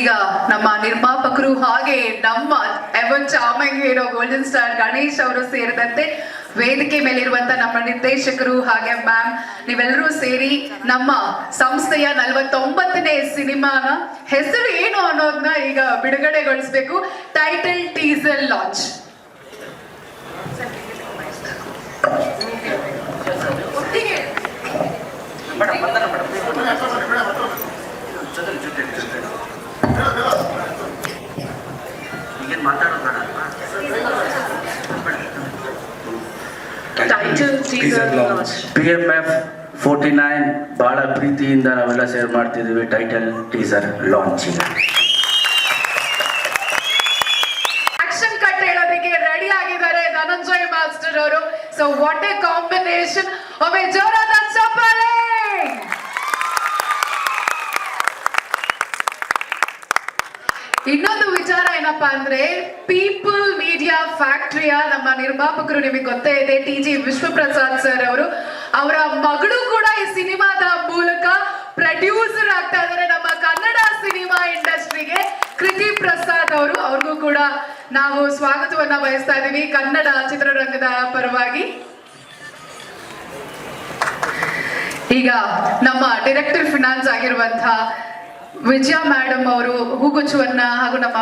ಈಗ ನಮ್ಮ ನಿರ್ಮಾಪಕರು ಹಾಗೆ ನಮ್ಮ ಎವನ್ ಚಾಮಂಗ್ ಹೀರೋ ಗೋಲ್ಡನ್ ಸ್ಟಾರ್ ಗಣೇಶ್ ಅವರು ಸೇರಿದಂತೆ ವೇದಿಕೆ ಮೇಲಿರುವಂತ ನಮ್ಮ ನಿರ್ದೇಶಕರು ಹಾಗೆ ಮ್ಯಾಮ್ ನೀವೆಲ್ಲರೂ ಸೇರಿ ನಮ್ಮ ಸಂಸ್ಥೆಯ 49ನೇ ಸಿನಿಮಾನ ಹೆಸರು ಏನು ಅನ್ನೋದನ್ನ ಈಗ ಬಿಡುಗಡೆಗೊಳಿಸಬೇಕು. Title teaser launch. PMF 49 ಬಹಳ ಪ್ರೀತಿಯಿಂದ ನಾವೆಲ್ಲ ಶೇರ್ ಮಾಡ್ತಿದ್ದೀವಿ. Title teaser launch. Action cut ಹೇಳೋದಕ್ಕೆ ರೆಡಿ ಆಗಿದ್ದಾರೆ ಧನಂಜಯ್ ಮಾಸ್ಟರ್ ಅವರು. So what a combination. ಒಮ್ಮೆ ಜೋರಾದ ಚಪ್ಪಾಳೆ. ಇನ್ನೊಂದು ವಿಚಾರ ಏನಪ್ಪಾ ಅಂದ್ರೆ ಪೀಪಲ್ ಮೀಡಿಯಾ ಫ್ಯಾಕ್ಟರಿಯ ನಮ್ಮ ನಿರ್ಮಾಪಕರು ನಿಮಗೆ ಗೊತ್ತೇ ಇದೆ TG ವಿಶ್ವಪ್ರಸಾದ್ ಸರ್ ಅವರು. ಅವರ ಮಗಳು ಕೂಡ ಈ ಸಿನಿಮಾದ ಮೂಲಕ ಪ್ರೊಡ್ಯೂಸರ್ ಆಗ್ತಾ ಇದ್ದಾರೆ ನಮ್ಮ ಕನ್ನಡ ಸಿನಿಮಾ ಇಂಡಸ್ಟ್ರಿಗೆ. ಕೃತಿ ಪ್ರಸಾದ್ ಅವರು, ಅವ್ರಿಗೂ ಕೂಡ ನಾವು ಸ್ವಾಗತವನ್ನ ಬಯಸ್ತಾ ಇದೀವಿ ಕನ್ನಡ ಚಿತ್ರರಂಗದ ಪರವಾಗಿ. ಈಗ ನಮ್ಮ ಡೈರೆಕ್ಟರ್ ಫಿನಾನ್ಸ್ ಆಗಿರುವಂತಹ ವಿಜಯ ಮೇಡಮ್ ಅವರು ಹೂಗುಚ್ಚುವನ್ನ ಹಾಗೂ ನಮ್ಮ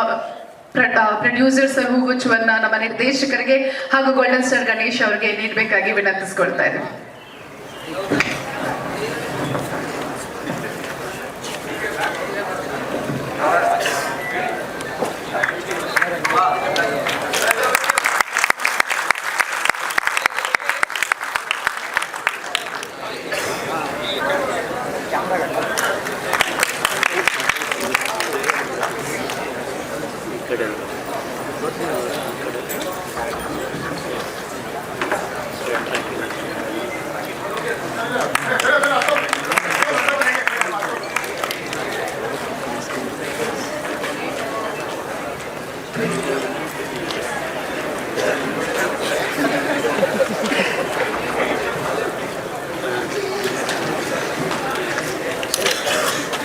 ಪ್ರೊಡ್ಯೂಸರ್ ಸರ್ ಹೂಗುಚ್ಚುವನ್ನ ನಮ್ಮ ನಿರ್ದೇಶಕರಿಗೆ ಹಾಗೂ ಗೋಲ್ಡನ್ ಸ್ಟಾರ್ ಗಣೇಶ್ ಅವರಿಗೆ ನೀಡಬೇಕಾಗಿ ವಿನಂತಿಸ್ಕೊಳ್ತಾ ಇದ್ದೀವಿ.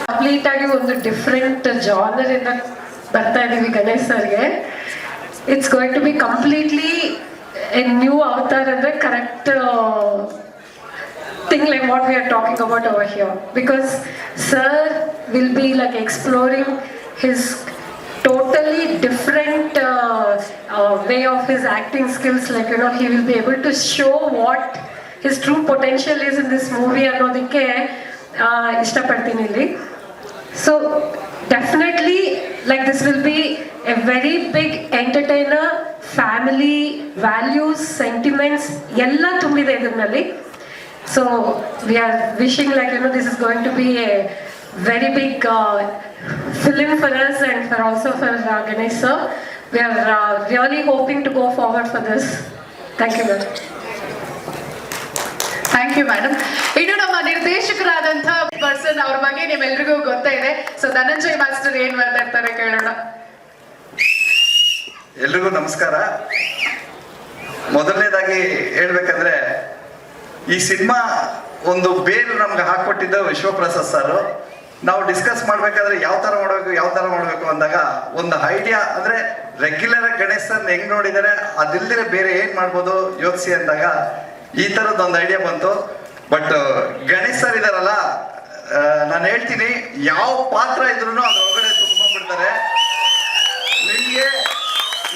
ಕಂಪ್ಲೀಟ್ ಆಗಿ ಒಂದು ಡಿಫ್ರೆಂಟ್ ಜಾನರ್ ಇಂದ ಬರ್ತಾ ಇದೀವಿ ಗಣೇಶ್ ಸರ್ಗೆ. It's going to be completely a new avatar ಅಂದ್ರೆ correct thing like what we are talking about over here, because sir will be like exploring his totally different way of his acting skills. Like, you know, he will be able to show what his true potential is in this movie ಅನ್ನೋದಕ್ಕೆ ಇಷ್ಟಪಡ್ತೀನಿ ಇಲ್ಲಿ. So definitely like this will be a very big entertainer, family values, sentiments ಎಲ್ಲ ತುಂಬಿದೆ ಇದರಲ್ಲಿ. So we are wishing like, you know, this is going to be a very big film for us and for also for Ganesh sir. We are really hoping to go forward for this. Thank you madam. Thank you madam. ಇನ್ನು ನಮ್ಮ ನಿರ್ದೇಶಕರಾದಂಥ person ಅವ್ರ ಬಗ್ಗೆ ನಿಮ್ಮೆಲ್ರಿಗೂ ಗೊತ್ತೇ ಇದೆ. So Dhananjay master ಏನ್ ಮಾತಾಡ್ತಾರೆ ಕೇಳೋಣ. ಎಲ್ರಿಗೂ ನಮಸ್ಕಾರ. ಮೊದಲನೇದಾಗಿ ಹೇಳ್ಬೇಕಂದ್ರೆ ಈ ಸಿನಿಮಾ ಒಂದು ಬೇರು ನಮ್ಗೆ ಹಾಕೊಟ್ಟಿದ್ದ ವಿಶ್ವಪ್ರಸಾದ್ ಸರ್. ನಾವು ಡಿಸ್ಕಸ್ ಮಾಡ್ಬೇಕಾದ್ರೆ ಯಾವ ತರ ಮಾಡ್ಬೇಕು ಅಂದಾಗ ಒಂದು ಐಡಿಯಾ ಅಂದ್ರೆ ರೆಗ್ಯುಲರ್ ಗಣೇಶ್ ಸರ್ ಹೆಂಗ್ ನೋಡಿದಾರೆ ಅದಿಲ್ದಿರ ಬೇರೆ ಏನ್ ಮಾಡ್ಬೋದು ಯೋಚಿಸಿ ಅಂದಾಗ ಈ ತರದೊಂದು ಐಡಿಯಾ ಬಂತು. ಬಟ್ ಗಣೇಶ್ ಸರ್ ಇದಾರಲ್ಲ, ನಾನು ಹೇಳ್ತೀನಿ ಯಾವ ಪಾತ್ರ ಇದ್ರು ಅದ್ರೊಳಗಡೆ ತುಂಬ್ಕೊಂಡ್ಬಿಡ್ತಾರೆ. ನಿಮ್ಗೆ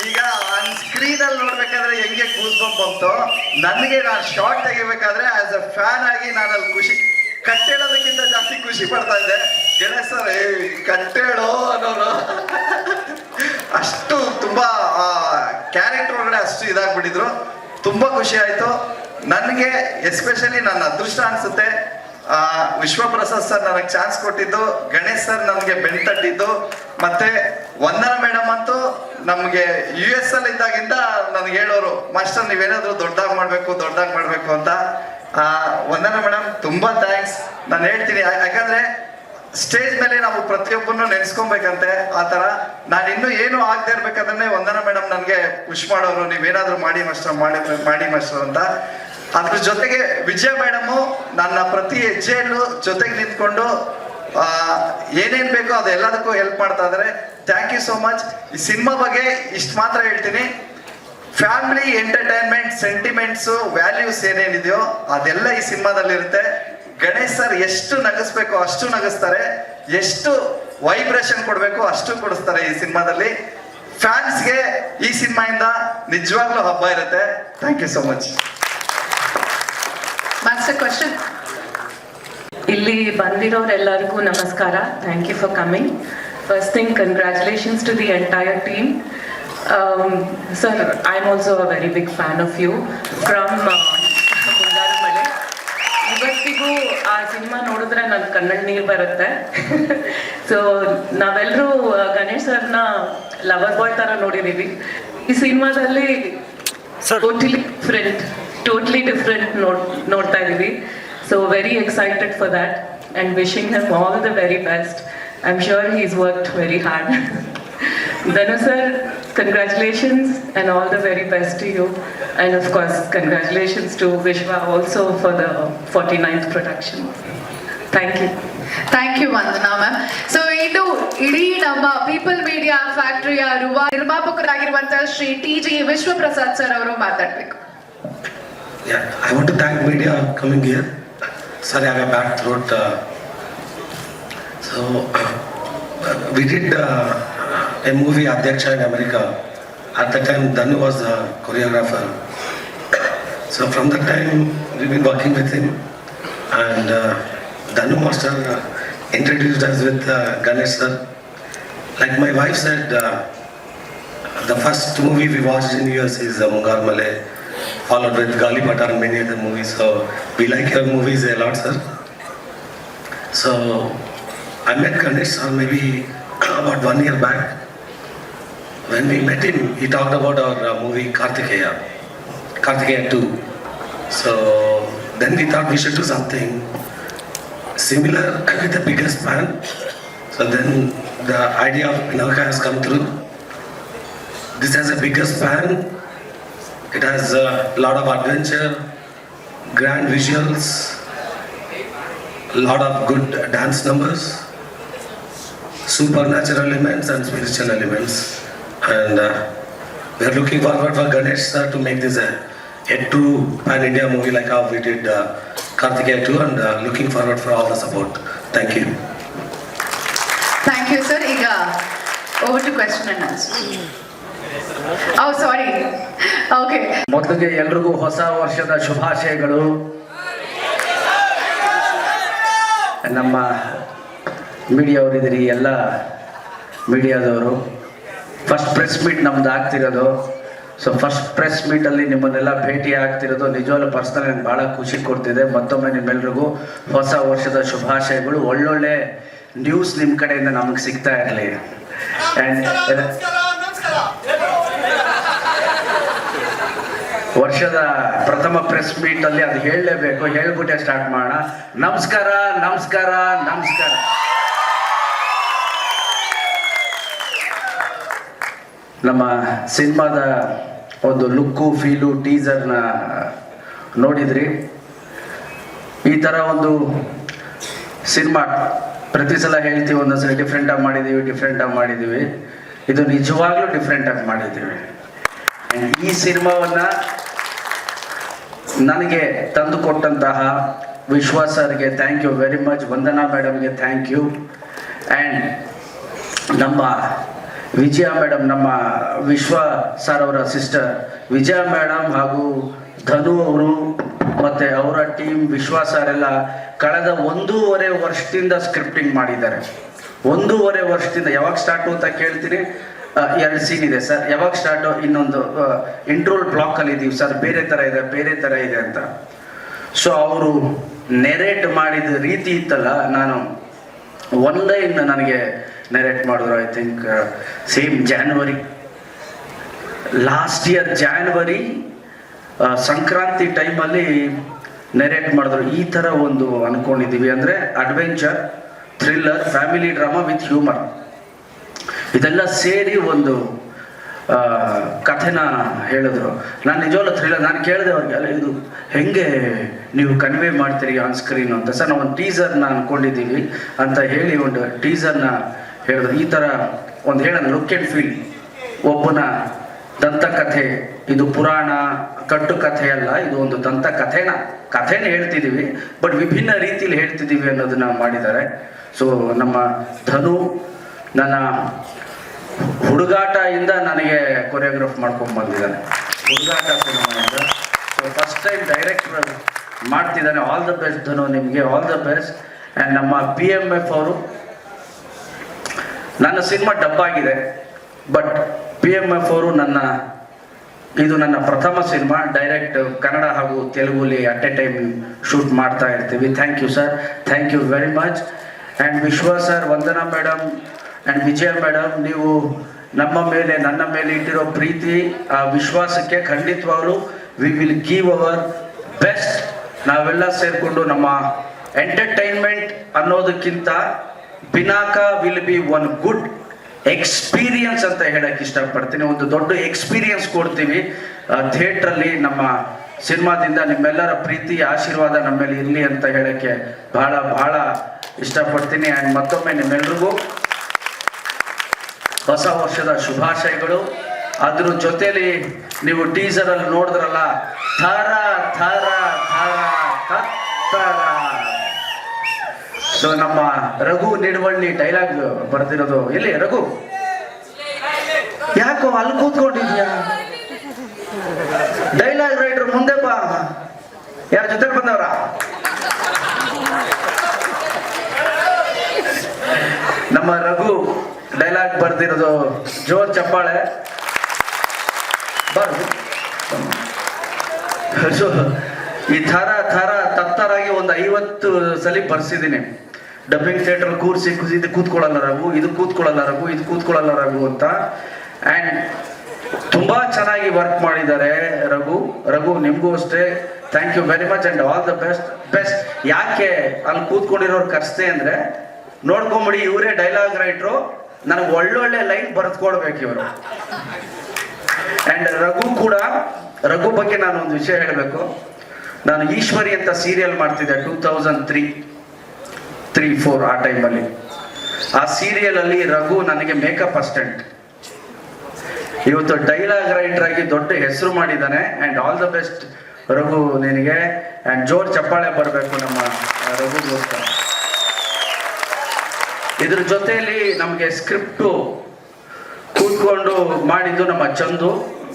ಈಗ ಆನ್ ಸ್ಕ್ರೀನ್ ಅಲ್ಲಿ ನೋಡ್ಬೇಕಾದ್ರೆ ಹೆಂಗೆ ಗೂಸ್ ಬಂಪ್ ಬಂತು, ನನಗೆ ನಾನು ಶಾರ್ಟ್ ತೆಗಿಬೇಕಾದ್ರೆ ಆಸ್ ಅ ಫ್ಯಾನ್ ಆಗಿ ನಾನು ಅಲ್ಲಿ ಖುಷಿ ಕಟ್ಟೇಳೋದಕ್ಕಿಂತ ಜಾಸ್ತಿ ಖುಷಿ ಪಡ್ತಾ ಇದ್ದೆ. ಗಣೇಶ್ ಸರ್ ಕಟ್ಟೇಳೋ ಅನ್ನೋರು ಅಷ್ಟು ತುಂಬಾ ಕ್ಯಾರೆಕ್ಟರ್ ಒಳಗಡೆ ಅಷ್ಟು ಇದಾಗ್ಬಿಟ್ಟಿದ್ರು. ತುಂಬಾ ಖುಷಿ ಆಯ್ತು ನನಗೆ. ಎಸ್ಪೆಷಲಿ ನನ್ನ ಅದೃಷ್ಟ ಅನ್ಸುತ್ತೆ ವಿಶ್ವಪ್ರಸಾದ್ ಸರ್ ನನಗೆ ಚಾನ್ಸ್ ಕೊಟ್ಟಿದ್ದು, ಗಣೇಶ್ ಸರ್ ನನಗೆ ಬೆನ್ ತಟ್ಟಿದ್ದು, ಮತ್ತೆ ವಂದನಾ ಮೇಡಮ್ ಅಂತೂ ನಮ್ಗೆ US ಅಲ್ಲಿ ಇದ್ದಾಗಿಂದ ನನಗೆ ಹೇಳೋರು, ಮಾಸ್ಟರ್ ನೀವೇನಾದ್ರು ದೊಡ್ಡದಾಗಿ ಮಾಡ್ಬೇಕು ಅಂತ. ವಂದನಾ ಮೇಡಮ್ ತುಂಬಾ ಥ್ಯಾಂಕ್ಸ್. ನಾನು ಹೇಳ್ತೀನಿ ಯಾಕಂದ್ರೆ ಸ್ಟೇಜ್ ಮೇಲೆ ನಾವು ಪ್ರತಿಯೊಬ್ಬರನ್ನು ನೆನೆಸ್ಕೊಬೇಕಂತೆ. ಆ ತರ ನಾನು ಇನ್ನೂ ಏನು ಆಗದೆ ಇರ್ಬೇಕಾದ್ರೆ ವಂದನಾ ಮೇಡಮ್ ನನಗೆ ಪುಷ್ ಮಾಡೋರು, ನೀವೇನಾದ್ರೂ ಮಾಡಿ ಮಾಸ್ಟರ್ ಅಂತ. ಅದ್ರ ಜೊತೆಗೆ ವಿಜಯ ಮೇಡಮು ನನ್ನ ಪ್ರತಿ ಹೆಜ್ಜೆಯಲ್ಲೂ ಜೊತೆಗೆ ನಿಂತ್ಕೊಂಡು ಏನೇನ್ ಬೇಕೋ ಅದೆಲ್ಲದಕ್ಕೂ ಹೆಲ್ಪ್ ಮಾಡ್ತಾ ಇದಾರೆ. Thank you so much. ಈ ಸಿನಿಮಾ ಬಗ್ಗೆ ಇಷ್ಟು ಮಾತ್ರ ಹೇಳ್ತೀನಿ. ಫ್ಯಾಮಿಲಿ ಎಂಟರ್ಟೈನ್ಮೆಂಟ್ ಸೆಂಟಿಮೆಂಟ್ಸು ವ್ಯಾಲ್ಯೂಸ್ ಏನೇನಿದೆಯೋ ಅದೆಲ್ಲ ಈ ಸಿನಿಮಾದಲ್ಲಿ ಇರುತ್ತೆ. ಗಣೇಶ್ ಸರ್ ಎಷ್ಟು ನಗಿಸ್ಬೇಕು ಅಷ್ಟು ನಗಿಸ್ತಾರೆ, ಎಷ್ಟು ವೈಬ್ರೇಷನ್ ಕೊಡಬೇಕು ಅಷ್ಟು ಕೊಡಿಸ್ತಾರೆ ಈ ಸಿನಿಮಾದಲ್ಲಿ. ಫ್ಯಾನ್ಸ್ಗೆ ಈ ಸಿನಿಮಾಯಿಂದ ನಿಜವಾಗ್ಲೂ ಹಬ್ಬ ಇರುತ್ತೆ. Thank you so much. Master question. ಇಲ್ಲಿ ಬಂದಿರೋರೆಲ್ಲರಿಗೂ ನಮಸ್ಕಾರ. Thank you for coming. First thing, congratulations to the entire team. Sir, I am also a very big fan of you from Mungaru. ಇವತ್ತಿಗೂ ಆ ಸಿನಿಮಾ ನೋಡಿದ್ರೆ ನನ್ನ ಕಣ್ಣಲ್ಲಿ ನೀರು ಬರುತ್ತೆ. ಸೊ ನಾವೆಲ್ಲರೂ ಗಣೇಶ್ ಸರ್ನ ಲವರ್ ಬಾಯ್ ಥರ ನೋಡಿದ್ದೀವಿ. ಈ ಸಿನಿಮಾದಲ್ಲಿ ಟೋಟಲಿ ಡಿಫ್ರೆಂಟ್ ನೋಡ್ತಾ ಇದ್ದೀವಿ. So very excited for that and wishing him all the very best. I'm sure he's worked very hard. Dhanu sir, congratulations and all the very best to you. And of course, congratulations to Vishwa also for the 49th production. Thank you. Thank you Vandana ma'am. So ಇನ್ನು ಇಡೀ ನಮ್ಮ people media ಫ್ಯಾಕ್ಟರಿಯ ನಿರ್ಮಾಪಕರಾಗಿರುವಂತಹ Shri TG Vishwaprasad sir ಅವರು ಮಾತಾಡ್ಬೇಕು. Yeah, I want to thank media coming here. Sorry, I have a bad throat. We did a movie, Adyaksha, in America. At the time, Dhanu was the choreographer. So from that time, we've been working with him. And Dhanu Master introduced us with Ganesh sir. Like my wife said, the first movie we watched in US is Mungar Malay, followed with Gali Patar and many other movies. So we like your movies a lot, sir. So I met Ganesh sir maybe about 1 year back. When we met him, he talked about our movie Kartikeya 2. So then we thought we should do something similar with the bigger span. So then the idea of Pinaka has come through. This has a bigger span. It has a lot of adventure, grand visuals, a lot of good dance numbers, supernatural elements and spiritual elements. And we are looking forward for Ganesh sir to make this a true pan-India movie like how we did Kartikeya 2, and looking forward for all the support. Thank you. Thank you sir. ಈಗ over to question and answer. Oh sorry. Okay. ಮೊದಲಿಗೆ ಎಲ್ರಿಗೂ ಹೊಸ ವರ್ಷದ ಶುಭಾಶಯಗಳು. ನಮ್ಮ ಮೀಡಿಯಾವರಿದ್ದೀರಿ, ಎಲ್ಲ ಮೀಡಿಯಾದವರು. First press meet ನಮ್ದು ಆಗ್ತಿರೋದು. ಸೊ ಫಸ್ಟ್ ಪ್ರೆಸ್ ಮೀಟಲ್ಲಿ ನಿಮ್ಮನ್ನೆಲ್ಲ ಭೇಟಿ ಆಗ್ತಿರೋದು ನಿಜವಾಗ್ಲೂ ಪರ್ಸನಲ್ ನನಗೆ ಭಾಳ ಖುಷಿ ಕೊಡ್ತಿದೆ. ಮತ್ತೊಮ್ಮೆ ನಿಮ್ಮೆಲ್ರಿಗೂ ಹೊಸ ವರ್ಷದ ಶುಭಾಶಯಗಳು. ಒಳ್ಳೊಳ್ಳೆ ನ್ಯೂಸ್ ನಿಮ್ಮ ಕಡೆಯಿಂದ ನಮಗೆ ಸಿಗ್ತಾ ಇರಲಿ. ವರ್ಷದ ಪ್ರಥಮ ಪ್ರೆಸ್ ಮೀಟ್ ಅಲ್ಲಿ ಅದು ಹೇಳಲೇಬೇಕು. ಹೇಳ್ಬಿಟ್ಟೆ ಸ್ಟಾರ್ಟ್ ಮಾಡೋಣ. ನಮಸ್ಕಾರ, ನಮಸ್ಕಾರ, ನಮಸ್ಕಾರ. ನಮ್ಮ ಸಿನಿಮಾದ ಒಂದು ಲುಕ್ಕು, ಫೀಲು, ಟೀಸರ್ನ ನೋಡಿದ್ರಿ. ಈ ಥರ ಒಂದು ಸಿನಿಮಾ ಪ್ರತಿ ಸಲ ಹೇಳ್ತೀವಿ, ಒಂದೊಂದ್ಸಲ ಡಿಫ್ರೆಂಟಾಗಿ ಮಾಡಿದ್ದೀವಿ. ಇದು ನಿಜವಾಗ್ಲೂ ಡಿಫ್ರೆಂಟಾಗಿ ಮಾಡಿದ್ದೀವಿ. ಈ ಸಿನಿಮಾವನ್ನು ನನಗೆ ತಂದು ಕೊಟ್ಟಂತಹ ವಿಶ್ವ ಸರ್ಗೆ thank you very much. Vandana ಮೇಡಮ್ಗೆ ಥ್ಯಾಂಕ್ ಯು. ಆ್ಯಂಡ್ ನಮ್ಮ ವಿಜಯ ಮೇಡಮ್, ನಮ್ಮ ವಿಶ್ವ ಸರ್ ಅವರ ಸಿಸ್ಟರ್ ವಿಜಯ ಮೇಡಮ್ ಹಾಗೂ ಧನು ಅವರು ಮತ್ತು ಅವರ ಟೀಮ್, ವಿಶ್ವ ಸರ್ ಎಲ್ಲ ಕಳೆದ 1.5 ವರ್ಷದಿಂದ ಸ್ಕ್ರಿಪ್ಟಿಂಗ್ ಮಾಡಿದ್ದಾರೆ. 1.5 ವರ್ಷದಿಂದ. ಯಾವಾಗ ಸ್ಟಾರ್ಟು ಅಂತ ಕೇಳ್ತೀನಿ. 2 ಸೀನ್ ಇದೆ ಸರ್. ಯಾವಾಗ ಸ್ಟಾರ್ಟು? ಇನ್ನೊಂದು ಇಂಟ್ರೋಲ್ ಬ್ಲಾಕಲ್ಲಿ ಇದ್ದೀವಿ ಸರ್, ಬೇರೆ ಥರ ಇದೆ ಅಂತ. ಸೊ ಅವರು ನೆರೇಟ್ ಮಾಡಿದ ರೀತಿ ಇತ್ತಲ್ಲ, ನಾನು ಒನ್ ಲೈನ್ ನನಗೆ ನೆರೇಟ್ ಮಾಡಿದ್ರು. I think same last year January Sankranti ಟೈಮಲ್ಲಿ ನೆರೇಟ್ ಮಾಡಿದ್ರು. ಈ ಥರ ಒಂದು ಅಂದ್ಕೊಂಡಿದ್ದೀವಿ, ಅಂದರೆ adventure, thriller, family drama with humour, ಇದೆಲ್ಲ ಸೇರಿ ಒಂದು ಕಥೆನ ಹೇಳಿದ್ರು. ನಾನು ನಿಜವಾಗ್ಲೂ ಥ್ರಿಲ್ಲರ್, ನಾನು ಕೇಳಿದೆ ಅವ್ರಿಗೆ, ಅಲ್ಲ ಇದು ಹೆಂಗೆ ನೀವು ಕನ್ವೆ ಮಾಡ್ತೀರಿ ಆನ್ ಸ್ಕ್ರೀನ್ ಅಂತ. ಸರ್ ನಾವು ಒಂದು ಟೀಸರ್ನ ಅಂದ್ಕೊಂಡಿದ್ದೀವಿ ಅಂತ ಹೇಳಿ ಒಂದು ಟೀಸರ್ನ ಹೇಳಿದ್ರು. ಈ ಥರ ಒಂದು ಹೇಳೋಣ, ಲುಕ್ ಆ್ಯಂಡ್ ಫೀಲ್, ಒಬ್ಬನ ದಂತಕಥೆ, ಇದು ಪುರಾಣ ಕಟ್ಟು ಕಥೆ ಅಲ್ಲ, ಇದು ಒಂದು ಕಥೆನೇ ಹೇಳ್ತಿದ್ದೀವಿ, ಬಟ್ ವಿಭಿನ್ನ ರೀತಿಯಲ್ಲಿ ಹೇಳ್ತಿದ್ದೀವಿ ಅನ್ನೋದನ್ನ ಮಾಡಿದ್ದಾರೆ. ಸೊ ನಮ್ಮ ಧನು ನನ್ನ ಹುಡುಗಾಟ ಇಂದ ನನಗೆ ಕೊರಿಯೋಗ್ರಾಫ್ ಮಾಡ್ಕೊಂಡು ಬಂದಿದ್ದಾನೆ, ಹುಡುಗಾಟ ಸಿನಿಮಾಯಿಂದ. ಸೊ ಫಸ್ಟ್ ಟೈಮ್ ಡೈರೆಕ್ಟರ್ ಮಾಡ್ತಿದ್ದಾನೆ. ಆಲ್ ದ ಬೆಸ್ಟ್ ಧನು, ನಿಮಗೆ ಆಲ್ ದ ಬೆಸ್ಟ್. ಆ್ಯಂಡ್ ನಮ್ಮ PMF ಅವರು, ನನ್ನ ಸಿನಿಮಾ ಡಬ್ ಆಗಿದೆ, ಬಟ್ PMF ಅವರು ಇದು ನನ್ನ ಪ್ರಥಮ ಸಿನಿಮಾ, ಡೈರೆಕ್ಟ್ ಕನ್ನಡ ಹಾಗೂ ತೆಲುಗುಲಿ ಅಟ್ ಎ ಟೈಮ್ ಶೂಟ್ ಮಾಡ್ತಾ ಇರ್ತೀವಿ. Thank you sir, thank you very much. And Vishwa sir, Vandana madam and Vijaya madam, ನೀವು ನನ್ನ ಮೇಲೆ ಇಟ್ಟಿರೋ ಪ್ರೀತಿ, ಆ ವಿಶ್ವಾಸಕ್ಕೆ ಖಂಡಿತವಾಗ್ಲೂ we will give hour best. ನಾವೆಲ್ಲ ಸೇರಿಕೊಂಡು ನಮ್ಮ ಎಂಟರ್ಟೈನ್ಮೆಂಟ್ ಅನ್ನೋದಕ್ಕಿಂತ ಬಿನಾಕ will be one good experience ಅಂತ ಹೇಳಕ್ಕೆ ಇಷ್ಟಪಡ್ತೀನಿ. ಒಂದು ದೊಡ್ಡ ಎಕ್ಸ್ಪೀರಿಯನ್ಸ್ ಕೊಡ್ತೀವಿ ಥಿಯೇಟ್ರಲ್ಲಿ. ನಮ್ಮ ಸಿನಿಮಾದಿಂದ ನಿಮ್ಮೆಲ್ಲರ ಪ್ರೀತಿ ಆಶೀರ್ವಾದ ನಮ್ಮ ಮೇಲೆ ಇರಲಿ ಅಂತ ಹೇಳಕ್ಕೆ ಬಹಳ ಬಹಳ ಇಷ್ಟಪಡ್ತೀನಿ. ಆ್ಯಂಡ್ ಮತ್ತೊಮ್ಮೆ ನಿಮ್ಮೆಲ್ರಿಗೂ ಹೊಸ ವರ್ಷದ ಶುಭಾಶಯಗಳು. ಅದ್ರ ಜೊತೆಲಿ ನೀವು ಟೀಸರಲ್ಲಿ ನೋಡಿದ್ರಲ್ಲ, ಥರ ಥರ ಥರ ಥರ. ಸೊ ನಮ್ಮ ರಘು ನಿಡವಳ್ಳಿ ಡೈಲಾಗ್ ಬರ್ದಿರೋದು. ಎಲ್ಲಿ ರಘು? ಯಾಕೋ ಅಲ್ಲಿ ಕೂತ್ಕೊಂಡಿದ್ಯಾ? ಡೈಲಾಗ್ ರೈಟರ್ ಮುಂದೆ ಬಾ. ಯಾರ ಜೊತೆ ಬಂದವ್ರ? ನಮ್ಮ ರಘು ಡೈಲಾಗ್ ಬರ್ದಿರೋದು. ಜೋರ್ ಚಪ್ಪಾಳೆ. ಈ ಥರ ಥರ ತತ್ತರಾಗಿ ಒಂದು 50 ಸಲ ಬರ್ಸಿದ್ದೀನಿ. ಡಬ್ಬಿಂಗ್ ಥಿಯೇಟರ್ ಕೂರಿಸಿ ಇದು ಕೂತ್ಕೊಳ್ಳಲ್ಲ ರಘು, ಇದು ಕೂತ್ಕೊಳ್ಳಲ್ಲ ರಘು, ಇದು ಕೂತ್ಕೊಳ್ಳಲ್ಲ ರಘು ಅಂತ. ಆ್ಯಂಡ್ ತುಂಬಾ ಚೆನ್ನಾಗಿ ವರ್ಕ್ ಮಾಡಿದ್ದಾರೆ ರಘು. ನಿಮಗೂ ಅಷ್ಟೇ thank you very much and all the best. ಯಾಕೆ ಅಲ್ಲಿ ಕೂತ್ಕೊಂಡಿರೋರು ಕರ್ಸ್ತೆ ಅಂದರೆ, ನೋಡ್ಕೊಂಬಿಡಿ, ಇವರೇ ಡೈಲಾಗ್ ರೈಟ್ರು, ನನಗೆ ಒಳ್ಳೊಳ್ಳೆ ಲೈನ್ ಬರೆದ್ಕೊಡ್ಬೇಕು ಇವರು. ಆ್ಯಂಡ್ ರಘು ಬಗ್ಗೆ ನಾನು ಒಂದು ವಿಷಯ ಹೇಳಬೇಕು. ನಾನು ಈಶ್ವರಿ ಅಂತ ಸೀರಿಯಲ್ ಮಾಡ್ತಿದ್ದೆ 2003-4 ಆ ಟೈಮಲ್ಲಿ. ಆ ಸೀರಿಯಲ್ ಅಲ್ಲಿ ರಘು ನನಗೆ ಮೇಕಪ್ ಅಸಿಸ್ಟೆಂಟ್. ಇವತ್ತು ಡೈಲಾಗ್ ರೈಟರ್ ಆಗಿ ದೊಡ್ಡ ಹೆಸರು ಮಾಡಿದ್ದಾನೆ. And all the best Raghu ನಿನಗೆ. ಆ್ಯಂಡ್ ಜೋರ್ ಚಪ್ಪಾಳೆ ಬರಬೇಕು ನಮ್ಮ ರಘುಗೋಸ್ಕರ. ಇದ್ರ ಜೊತೆಯಲ್ಲಿ ನಮಗೆ ಸ್ಕ್ರಿಪ್ಟು ಕೂತ್ಕೊಂಡು ಮಾಡಿದ್ದು ನಮ್ಮ ಚಂದು.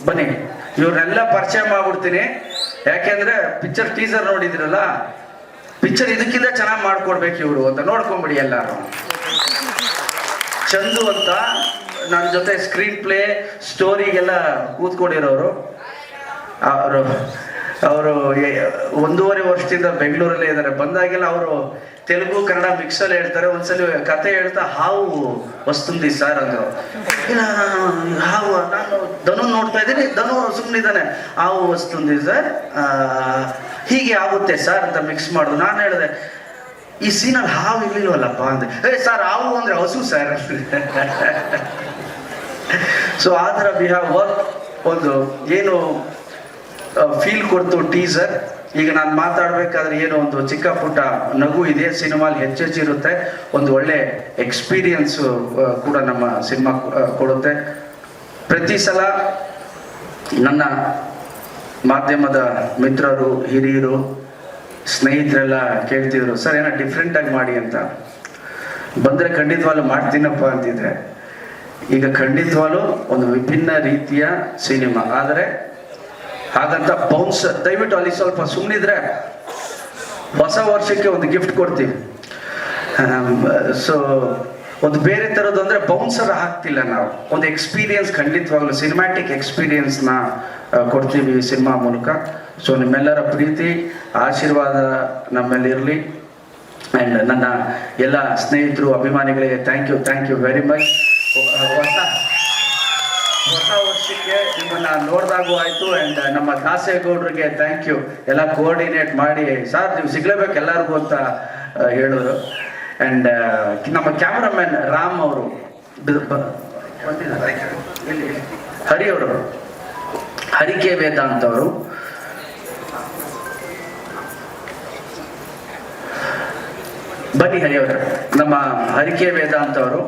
ಬನ್ನಿ, ಇವ್ರನ್ನೆಲ್ಲ ಪರಿಚಯ ಮಾಡ್ಬಿಡ್ತೀನಿ. ಯಾಕೆಂದ್ರೆ ಪಿಕ್ಚರ್ ಟೀಸರ್ ನೋಡಿದ್ರಲ್ಲ, ಪಿಕ್ಚರ್ ಇದಕ್ಕಿಂತ ಚೆನ್ನಾಗಿ ಮಾಡ್ಕೊಡ್ಬೇಕು ಇವರು ಅಂತ. ನೋಡ್ಕೊಂಬಿಡಿ ಎಲ್ಲಾರು. ಚಂದು ಅಂತ ನನ್ನ ಜೊತೆ ಸ್ಕ್ರೀನ್ ಪ್ಲೇ ಸ್ಟೋರಿಗೆಲ್ಲ ಕೂತ್ಕೊಂಡಿರೋರು. ಅವರು 1.5 ವರ್ಷದಿಂದ ಬೆಂಗಳೂರಲ್ಲೇ ಇದ್ದಾರೆ. ಬಂದಾಗೆಲ್ಲ ಅವರು ತೆಲುಗು ಕನ್ನಡ ಮಿಕ್ಸಲ್ಲಿ ಹೇಳ್ತಾರೆ. ಒಂದ್ಸಲಿ ಕತೆ ಹೇಳ್ತಾ ಹಾವು ವಸ್ತುಂದಿ ಸರ್ ಅಂದರು. ಇಲ್ಲ ಹಾವು, ನಾನು ಧನು ನೋಡ್ತಾ ಇದ್ದೀನಿ, ಧನು ಸುಮ್ಮನಿದ್ದಾನೆ, ಹಾವು ವಸ್ತುಂದಿ ಸರ್, ಹೀಗೆ ಆಗುತ್ತೆ ಸರ್ ಅಂತ ಮಿಕ್ಸ್ ಮಾಡೋದು. ನಾನು ಹೇಳಿದೆ, ಈ ಸೀನಲ್ಲಿ ಹಾವು ಇರ್ಲಿಲ್ವಲ್ಲಪ್ಪ ಅಂದೆ. ಸರ್ ಹಾವು ಅಂದ್ರೆ ಹಸು ಸರ್. ಸೊ ಆ ಥರ ವಿ ಹ್ಯಾವ್ ವರ್ಕ್. ಒಂದು ಏನು ಫೀಲ್ ಕೊಡ್ತು ಟೀಸರ್. ಈಗ ನಾನು ಮಾತಾಡ್ಬೇಕಾದ್ರೆ ಏನೋ ಒಂದು ಚಿಕ್ಕ ಪುಟ್ಟ ನಗು ಇದೆ, ಸಿನಿಮಾಲಿ ಹೆಚ್ಚಿರುತ್ತೆ. ಒಂದು ಒಳ್ಳೆ ಎಕ್ಸ್ಪೀರಿಯನ್ಸ್ ಕೂಡ ನಮ್ಮ ಸಿನಿಮಾ ಕೊಡುತ್ತೆ. ಪ್ರತಿ ಸಲ ನನ್ನ ಮಾಧ್ಯಮದ ಮಿತ್ರರು, ಹಿರಿಯರು, ಸ್ನೇಹಿತರೆಲ್ಲ ಕೇಳ್ತಿದ್ರು, ಸರ್ ಏನೋ ಡಿಫ್ರೆಂಟಾಗಿ ಮಾಡಿ ಅಂತ. ಬಂದರೆ ಖಂಡಿತವಾಗ್ಲೂ ಮಾಡ್ತೀನಪ್ಪ ಅಂತಿದ್ರೆ. ಈಗ ಖಂಡಿತವಾಗ್ಲೂ ಒಂದು ವಿಭಿನ್ನ ರೀತಿಯ ಸಿನಿಮಾ. ಆದರೆ ಹಾಗಂತ ಬೌನ್ಸ್, ದಯವಿಟ್ಟು ಅಲ್ಲಿ ಸ್ವಲ್ಪ ಸುಮ್ಮನಿದ್ರೆ ಹೊಸ ವರ್ಷಕ್ಕೆ ಒಂದು ಗಿಫ್ಟ್ ಕೊಡ್ತೀವಿ. ಸೊ ಒಂದು ಬೇರೆ ಥರದ್ದು ಅಂದರೆ ಬೌನ್ಸರ್ ಹಾಕ್ತಿಲ್ಲ ನಾವು. ಒಂದು ಎಕ್ಸ್ಪೀರಿಯನ್ಸ್, ಖಂಡಿತವಾಗ್ಲೂ ಸಿನಿಮ್ಯಾಟಿಕ್ ಎಕ್ಸ್ಪೀರಿಯನ್ಸ್ನ ಕೊಡ್ತೀವಿ ಸಿನಿಮಾ ಮೂಲಕ. ಸೊ ನಿಮ್ಮೆಲ್ಲರ ಪ್ರೀತಿ ಆಶೀರ್ವಾದ ನಮ್ಮಲ್ಲಿರಲಿ. ಆ್ಯಂಡ್ ನನ್ನ ಎಲ್ಲ ಸ್ನೇಹಿತರು, ಅಭಿಮಾನಿಗಳಿಗೆ ಥ್ಯಾಂಕ್ ಯು ವೆರಿ ಮಚ್. ಹೊಸ ವರ್ಷಕ್ಕೆ ನಿಮ್ಮನ್ನ ನೋಡಿದಾಗೂ ಆಯ್ತು. ಆ್ಯಂಡ್ ನಮ್ಮ ದಾಸೇಗೌಡರಿಗೆ ಥ್ಯಾಂಕ್ ಯು, ಎಲ್ಲ ಕೋಆರ್ಡಿನೇಟ್ ಮಾಡಿ ಸರ್ ನೀವು ಸಿಗ್ಲೇಬೇಕು ಎಲ್ಲರಿಗೂ ಅಂತ ಹೇಳಿದ್ರು. ಆ್ಯಂಡ್ ನಮ್ಮ ಕ್ಯಾಮ್ರಾಮನ್ ರಾಮ್ ಅವರು, ಹರಿ ಅವರು, ಹರಿಕೆ ವೇದಾಂತ್ ಅವರು, ಬನ್ನಿ ಹರಿಯವರು, ನಮ್ಮ ಹರಿಕೆ ವೇದಾಂತ್ ಅವರು.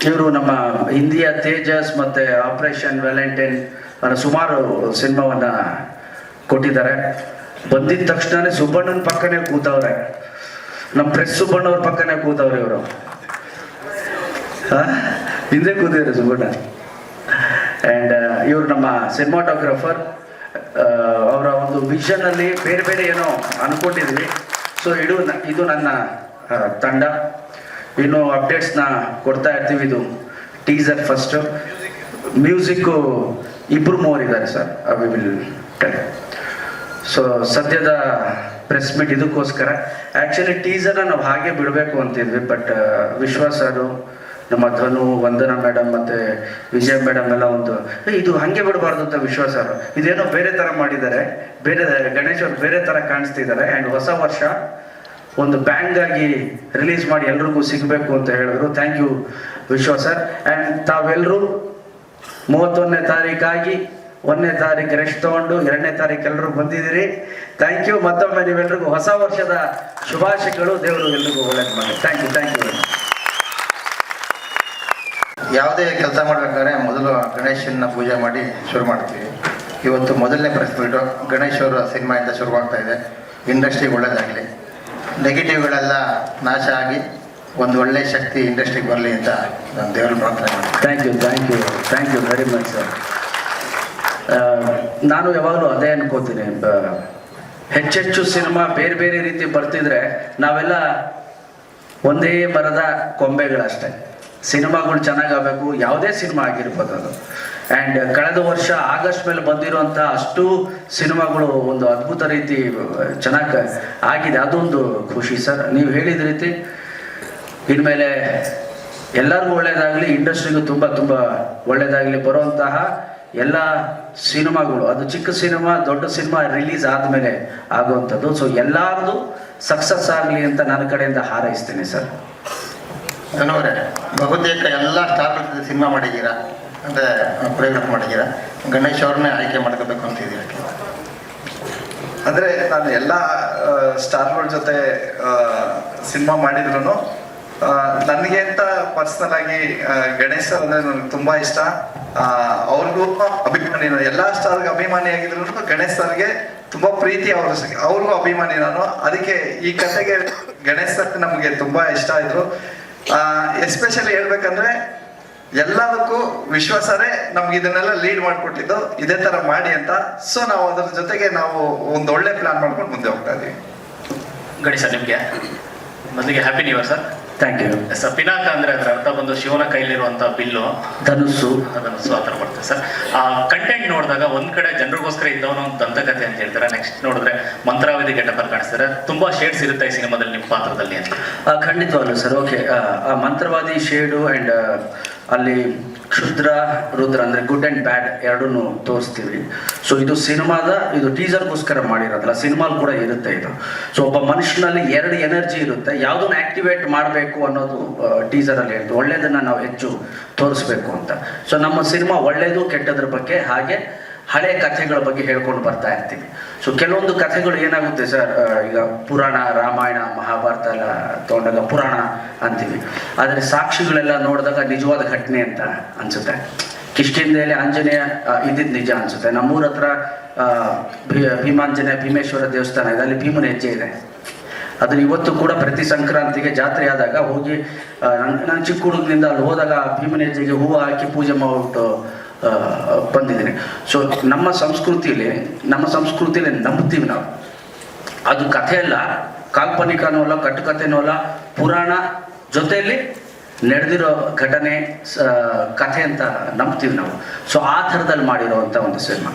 ಇವರು ನಮ್ಮ ಹಿಂದಿಯ ತೇಜಸ್ ಮತ್ತೆ ಆಪರೇಷನ್ ವ್ಯಾಲೆಂಟೈನ್ ಅನ್ನೋ ಸುಮಾರು ಸಿನಿಮಾವನ್ನ ಕೊಟ್ಟಿದ್ದಾರೆ. ಬಂದಿದ ತಕ್ಷಣನೇ ಸುಬ್ಬಣ್ಣನ ಪಕ್ಕನೇ ಕೂತವ್ರೆ, ನಮ್ಮ ಪ್ರೆಸ್ ಸುಬ್ಬಣ್ಣವ್ರ ಪಕ್ಕನೇ ಕೂತವ್ರೆ ಇವರು. ಹಿಂದೆ ಕೂತಿದ್ದಾರೆ ಸುಬ್ಬಣ್ಣ. ಆ್ಯಂಡ್ ಇವರು ನಮ್ಮ ಸಿನಿಮಾಟೋಗ್ರಫರ್. ಅವರ ಒಂದು ವಿಷನ್ ಅಲ್ಲಿ ಬೇರೆ ಬೇರೆ ಏನೋ ಅನ್ಕೊಂಡಿದ್ವಿ. ಸೊ ಇದು ನನ್ನ ತಂಡ. ಇನ್ನು ಅಪ್ಡೇಟ್ಸ್ನ ಕೊಡ್ತಾ ಇರ್ತೀವಿ. ಇದು ಟೀಸರ್ ಫಸ್ಟ್. ಮ್ಯೂಸಿಕ್ಕು ಇಬ್ರು ಮೂವರಿದ್ದಾರೆ sir. We will tell. So ಸದ್ಯದ ಪ್ರೆಸ್ ಮೀಟ್ ಇದಕ್ಕೋಸ್ಕರ. ಆ್ಯಕ್ಚುಲಿ ಟೀಸರ್ನ ನಾವು ಹಾಗೆ ಬಿಡಬೇಕು ಅಂತಿದ್ವಿ, ಬಟ್ ವಿಶ್ವಾಸ್ ಅವರು, ನಮ್ಮ ಧನು, ವಂದನಾ ಮೇಡಮ್ ಮತ್ತು ವಿಜಯ ಮೇಡಮ್ ಎಲ್ಲ ಒಂದು ಇದು ಹಾಗೆ ಬಿಡಬಾರ್ದು ಅಂತ ವಿಶ್ವಾಸ ಅವರು ಇದೇನೋ ಬೇರೆ ಥರ ಮಾಡಿದ್ದಾರೆ, ಬೇರೆ ಗಣೇಶ್ ಅವ್ರು ಬೇರೆ ಥರ ಕಾಣಿಸ್ತಿದ್ದಾರೆ. ಆ್ಯಂಡ್ ಹೊಸ ವರ್ಷ ಒಂದು ಬ್ಯಾಂಗ್ ಆಗಿ ರಿಲೀಸ್ ಮಾಡಿ ಎಲ್ರಿಗೂ ಸಿಗಬೇಕು ಅಂತ ಹೇಳಿದ್ರು. Thank you Vishwas sir. And ತಾವೆಲ್ಲರೂ 31ನೇ ತಾರೀಕಾಗಿ 1ನೇ ತಾರೀಕು ರೆಸ್ಟ್ ತೊಗೊಂಡು 2ನೇ ತಾರೀಕು ಎಲ್ಲರೂ ಬಂದಿದ್ದೀರಿ. Thank you. ಮತ್ತೊಮ್ಮೆ ನೀವೆಲ್ರಿಗೂ ಹೊಸ ವರ್ಷದ ಶುಭಾಶಯಗಳು. ದೇವರು ಎಲ್ರಿಗೂ ಒಳ್ಳೇದು ಮಾಡಿ. Thank you. ಯಾವುದೇ ಕೆಲಸ ಮಾಡಬೇಕಾದ್ರೆ ಮೊದಲು ಗಣೇಶನ ಪೂಜೆ ಮಾಡಿ ಶುರು ಮಾಡ್ತೀವಿ. ಇವತ್ತು ಮೊದಲನೇ ಪ್ರೆಸ್ ಮೀಟು ಗಣೇಶ್ ಅವರ ಸಿನಿಮಾಯಿಂದ ಶುರುವಾಗ್ತಾ ಇದೆ. ಇಂಡಸ್ಟ್ರಿಗೆ ಒಳ್ಳೇದಾಗಲಿ, ನೆಗೆಟಿವ್ಗಳೆಲ್ಲ ನಾಶ ಆಗಿ ಒಂದು ಒಳ್ಳೆ ಶಕ್ತಿ ಇಂಡಸ್ಟ್ರಿಗೆ ಬರಲಿ ಅಂತ ನಾನು ದೇವರ ಪ್ರಾರ್ಥನೆ ಮಾಡ್ತೀನಿ. Thank you very much sir. ನಾನು ಯಾವಾಗಲೂ ಅದೇ ಅನ್ಕೋತೀನಿ, ಹೆಚ್ಚೆಚ್ಚು ಸಿನಿಮಾ ಬೇರೆ ಬೇರೆ ರೀತಿ ಬರ್ತಿದ್ರೆ ನಾವೆಲ್ಲ ಒಂದೇ ಮರದ ಕೊಂಬೆಗಳಷ್ಟೇ. ಸಿನಿಮಾಗಳು ಚೆನ್ನಾಗಾಗಬೇಕು, ಯಾವುದೇ ಸಿನಿಮಾ ಆಗಿರ್ಬೋದು ಅದು. ಆ್ಯಂಡ್ ಕಳೆದ ವರ್ಷ ಆಗಸ್ಟ್ ಮೇಲೆ ಬಂದಿರುವಂಥ ಅಷ್ಟು ಸಿನಿಮಾಗಳು ಒಂದು ಅದ್ಭುತ ರೀತಿ ಚೆನ್ನಾಗಿ ಆಗಿದೆ. ಅದೊಂದು ಖುಷಿ ಸರ್. ನೀವು ಹೇಳಿದ ರೀತಿ ಇನ್ಮೇಲೆ ಎಲ್ಲರಿಗೂ ಒಳ್ಳೆಯದಾಗಲಿ, ಇಂಡಸ್ಟ್ರಿಗೂ ತುಂಬ ತುಂಬ ಒಳ್ಳೆಯದಾಗಲಿ. ಬರುವಂತಹ ಎಲ್ಲ ಸಿನಿಮಾಗಳು, ಅದು ಚಿಕ್ಕ ಸಿನಿಮಾ ದೊಡ್ಡ ಸಿನಿಮಾ ರಿಲೀಸ್ ಆದಮೇಲೆ ಆಗುವಂಥದ್ದು. ಸೊ ಎಲ್ಲರದು ಸಕ್ಸಸ್ ಆಗಲಿ ಅಂತ ನನ್ನ ಕಡೆಯಿಂದ ಹಾರೈಸ್ತೀನಿ ಸರ್. ಧನವರೇ, ಬಹುತೇಕ ಎಲ್ಲ ಸ್ಟಾರ್ ಸಿನಿಮಾ ಮಾಡಿದ್ದೀರಾ, ಅಂದರೆ ಕೊರಿಯೋಗ್ರಾಫ್ ಮಾಡಿದ್ದೀರಾ. ಗಣೇಶ್ ಅವ್ರನ್ನೇ ಆಯ್ಕೆ ಮಾಡ್ಕೋಬೇಕು ಅಂತಿದ್ದೀರಾ? ಅಂದರೆ ನಾನು ಎಲ್ಲ ಸ್ಟಾರ್ಗಳ ಜೊತೆ ಸಿನಿಮಾ ಮಾಡಿದ್ರು ನನಗೆ ಅಂತ ಪರ್ಸ್ನಲ್ ಆಗಿ ಗಣೇಶ್ ಸರ್ ಅಂದರೆ ನನಗೆ ತುಂಬ ಇಷ್ಟ. ಅವ್ರಿಗೂ ಅಭಿಮಾನಿ ನಾನು. ಎಲ್ಲ ಸ್ಟಾರ್ಗೆ ಅಭಿಮಾನಿ ಆಗಿದ್ರು ಗಣೇಶ್ ಸರ್ಗೆ ತುಂಬ ಪ್ರೀತಿ. ಅವ್ರಿಗೂ ಅಭಿಮಾನಿ ನಾನು. ಅದಕ್ಕೆ ಈ ಕಥೆಗೆ ಗಣೇಶ್ ಸರ್ ನಮಗೆ ತುಂಬ ಇಷ್ಟ ಆಯಿತು. ಎಸ್ಪೆಷಲಿ ಹೇಳ್ಬೇಕಂದ್ರೆ ಎಲ್ಲದಕ್ಕೂ ವಿಶ್ವಾಸರೇ ನಮ್ಗೆ ಇದನ್ನೆಲ್ಲ ಲೀಡ್ ಮಾಡಿಕೊಟ್ಟಿದ್ದು, ಇದೇ ಥರ ಮಾಡಿ ಅಂತ. ಸೊ ನಾವು ಅದ್ರ ಜೊತೆಗೆ ನಾವು ಒಂದು ಒಳ್ಳೆ ಪ್ಲಾನ್ ಮಾಡ್ಕೊಂಡು ಮುಂದೆ ಹೋಗ್ತಾ ಇದ್ದೀವಿ. ಗಣೇಶ, ನಿಮಗೆ ಮೊದಲಿಗೆ happy new year sir. Thank you sir. Pinaka ಅಂದ್ರೆ ಅದರ ಅರ್ಥ ಬಂದು ಶಿವನ ಕೈಲಿರುವಂತ ಬಿಲ್ಲು, ಧನುಸ್ಸು. ಆ ಥರ ಬರ್ತದೆ ಸರ್. ಆ ಕಂಟೆಂಟ್ ನೋಡಿದಾಗ ಒಂದ್ ಕಡೆ ಜನರಿಗೋಸ್ಕರ ಇದ್ದವನು ಒಂದು ದಂತಕಥೆ ಅಂತ ಹೇಳ್ತಾರೆ, ನೆಕ್ಸ್ಟ್ ನೋಡಿದ್ರೆ ಮಂತ್ರಾವಧಿ ಗೆಟಪಲ್ಲಿ ಕಾಣಿಸ್ತಾರೆ. ತುಂಬಾ ಶೇಡ್ಸ್ ಇರುತ್ತೆ ಈ ಸಿನಿಮಾದಲ್ಲಿ ನಿಮ್ಮ ಪಾತ್ರದಲ್ಲಿ ಅಂತ. ಖಂಡಿತವಾಗ್ಲು ಸರ್. ಓಕೆ, ಆ ಮಂತ್ರವಾದಿ ಶೇಡು ಆ್ಯಂಡ್ ಅಲ್ಲಿ ಕ್ಷುದ್ರ ರುದ್ರ ಅಂದರೆ ಗುಡ್ ಆ್ಯಂಡ್ ಬ್ಯಾಡ್ ಎರಡೂ ತೋರಿಸ್ತೀವಿ. ಸೊ ಇದು ಸಿನಿಮಾದ ಇದು ಟೀಸರ್ಗೋಸ್ಕರ ಮಾಡಿರೋದಲ್ಲ, ಸಿನಿಮಾಲ್ ಕೂಡ ಇರುತ್ತೆ ಇದು. ಸೊ ಒಬ್ಬ ಮನುಷ್ಯನಲ್ಲಿ 2 ಎನರ್ಜಿ ಇರುತ್ತೆ. ಯಾವುದನ್ನು ಆಕ್ಟಿವೇಟ್ ಮಾಡಬೇಕು ಅನ್ನೋದು ಟೀಸರಲ್ಲಿ ಹೇಳ್ತು. ಒಳ್ಳೆಯದನ್ನು ನಾವು ಹೆಚ್ಚು ತೋರಿಸ್ಬೇಕು ಅಂತ. ಸೊ ನಮ್ಮ ಸಿನಿಮಾ ಒಳ್ಳೆಯದು ಕೆಟ್ಟದ್ರ ಬಗ್ಗೆ, ಹಾಗೆ ಹಳೆ ಕಥೆಗಳ ಬಗ್ಗೆ ಹೇಳ್ಕೊಂಡು ಬರ್ತಾ ಇರ್ತೀವಿ. ಸೊ ಕೆಲವೊಂದು ಕಥೆಗಳು ಏನಾಗುತ್ತೆ ಸರ್, ಈಗ ಪುರಾಣ, ರಾಮಾಯಣ, ಮಹಾಭಾರತ ಎಲ್ಲ ತೊಗೊಂಡಾಗ ಪುರಾಣ ಅಂತೀವಿ. ಆದರೆ ಸಾಕ್ಷಿಗಳೆಲ್ಲ ನೋಡಿದಾಗ ನಿಜವಾದ ಘಟನೆ ಅಂತ ಅನ್ಸುತ್ತೆ. ಕಿಷ್ಕಿಂಧೆಯಲ್ಲಿ ಆಂಜನೇಯ ಇದ್ದಿದ್ದು ನಿಜ ಅನ್ಸುತ್ತೆ. ನಮ್ಮೂರ ಹತ್ರ ಭೀಮಾಂಜನೇಯ ಭೀಮೇಶ್ವರ ದೇವಸ್ಥಾನ ಇದೆ, ಅಲ್ಲಿ ಭೀಮನ ಹೆಜ್ಜೆ ಇದೆ. ಅದನ್ನ ಇವತ್ತು ಕೂಡ ಪ್ರತಿ ಸಂಕ್ರಾಂತಿಗೆ ಜಾತ್ರೆ ಆದಾಗ ಹೋಗಿ ನಾನು ಚಿಕ್ಕ ಹುಡುಗನಿಂದ ಅಲ್ಲಿ ಹೋದಾಗ ಭೀಮನ ಹೆಜ್ಜೆಗೆ ಹೂವು ಹಾಕಿ ಪೂಜೆ ಮಾಡಿಬಿಟ್ಟು ಬಂದಿದ್ದೀನಿ. ಸೊ ನಮ್ಮ ಸಂಸ್ಕೃತಿಯಲ್ಲಿ ನಂಬ್ತೀವಿ ನಾವು. ಅದು ಕಥೆ ಅಲ್ಲ, ಕಾಲ್ಪನಿಕನೂ ಅಲ್ಲ, ಕಟ್ಟುಕಥೆನೂ ಅಲ್ಲ, ಪುರಾಣ ಜೊತೆಯಲ್ಲಿ ನಡೆದಿರೋ ಘಟನೆ ಕಥೆ ಅಂತ ನಂಬ್ತೀವಿ ನಾವು. ಸೊ ಆ ಥರದಲ್ಲಿ ಮಾಡಿರೋವಂಥ ಒಂದು ಸಿನಿಮಾ.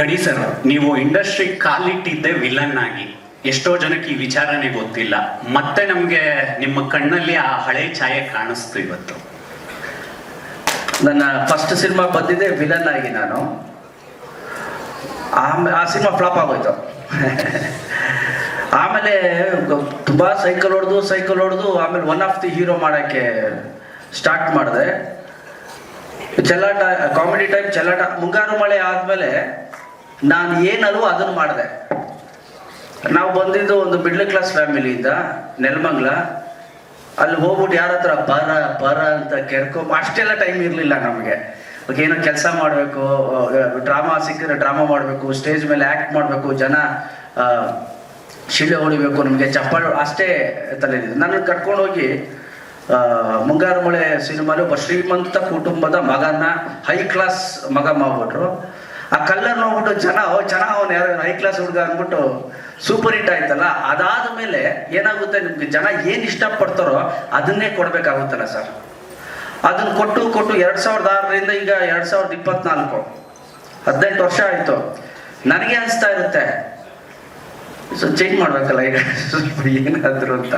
ಗಣೇಶರು, ನೀವು ಇಂಡಸ್ಟ್ರಿ ಕಾಲಿಟ್ಟಿದ್ದೆ ವಿಲನ್ ಆಗಿ. ಎಷ್ಟೋ ಜನಕ್ಕೆ ಈ ವಿಚಾರನೇ ಗೊತ್ತಿಲ್ಲ. ಮತ್ತೆ ನಮಗೆ ನಿಮ್ಮ ಕಣ್ಣಲ್ಲಿ ಆ ಹಳೆ ಛಾಯೆ ಕಾಣಿಸ್ತು ಇವತ್ತು. ನನ್ನ ಫಸ್ಟ್ ಸಿನಿಮಾ ಬಂದಿದ್ದೆ ವಿಲನ್ ಆಗಿ ನಾನು. ಆ ಸಿನಿಮಾ ಫ್ಲಾಪ್ ಆಗೋಯ್ತು. ಆಮೇಲೆ ತುಂಬ ಸೈಕಲ್ ಹೊಡೆದು ಆಮೇಲೆ ಒನ್ ಆಫ್ ದಿ ಹೀರೋ ಮಾಡೋಕ್ಕೆ ಸ್ಟಾರ್ಟ್ ಮಾಡಿದೆ. ಚೆಲ್ಲಾಟ, ಕಾಮಿಡಿ ಟೈಪ್ ಚೆಲ್ಲಾಟ. ಮುಂಗಾರು ಮಳೆ ಆದಮೇಲೆ ನಾನು ಏನಲ್ವೋ ಅದನ್ನು ಮಾಡಿದೆ. ನಾವು ಬಂದಿದ್ದು ಒಂದು ಮಿಡ್ಲ್ ಕ್ಲಾಸ್ ಫ್ಯಾಮಿಲಿಯಿಂದ, ನೆಲಮಂಗ್ಲ. ಅಲ್ಲಿ ಹೋಗ್ಬಿಟ್ಟು ಯಾರ ಹತ್ರ ಬರ ಅಂತ ಕೆರ್ಕೊಂಬ, ಅಷ್ಟೆಲ್ಲ ಟೈಮ್ ಇರಲಿಲ್ಲ ನಮಗೆ. ಏನೋ ಕೆಲಸ ಮಾಡಬೇಕು, ಡ್ರಾಮಾ ಸಿಕ್ಕಿದ್ರೆ ಡ್ರಾಮಾ ಮಾಡಬೇಕು, ಸ್ಟೇಜ್ ಮೇಲೆ ಆ್ಯಕ್ಟ್ ಮಾಡಬೇಕು, ಜನ ಶಿಳ್ಳೆ ಹೊಡಿಬೇಕು, ನಮಗೆ ಚಪ್ಪಾಳು ಅಷ್ಟೇ ತಲೆಯಿದ್ದು. ನನ್ನ ಕರ್ಕೊಂಡೋಗಿ ಮುಂಗಾರು ಮಳೆ ಸಿನಿಮಾಲು ಒಬ್ಬ ಶ್ರೀಮಂತ ಕುಟುಂಬದ ಮಗನ ಹೈ ಕ್ಲಾಸ್ ಮಗ ಮಾಡ್ಬಿಟ್ರು. ಆ ಕಲ್ಲರ್ ನೋಡ್ಬಿಟ್ಟು ಜನ ಅವನು ಯಾರು ಹೈ ಕ್ಲಾಸ್ ಹುಡುಗ ಅಂದ್ಬಿಟ್ಟು ಸೂಪರ್ ಹಿಟ್ ಆಯ್ತಲ್ಲ. ಅದಾದ ಮೇಲೆ ಏನಾಗುತ್ತೆ, ನಿಮ್ಗೆ ಜನ ಏನು ಇಷ್ಟಪಡ್ತಾರೋ ಅದನ್ನೇ ಕೊಡಬೇಕಾಗುತ್ತಲ್ಲ ಸರ್. ಅದನ್ನು ಕೊಟ್ಟು 2006ರಿಂದ ಈಗ 2024, 18 ವರ್ಷ ಆಯಿತು. ನನಗೆ ಅನಿಸ್ತಾ ಇರುತ್ತೆ, ಸೊ ಚೇಂಜ್ ಮಾಡ್ಬೇಕಲ್ಲ ಈಗ ಸ್ವಲ್ಪ ಏನಾದ್ರು ಅಂತ.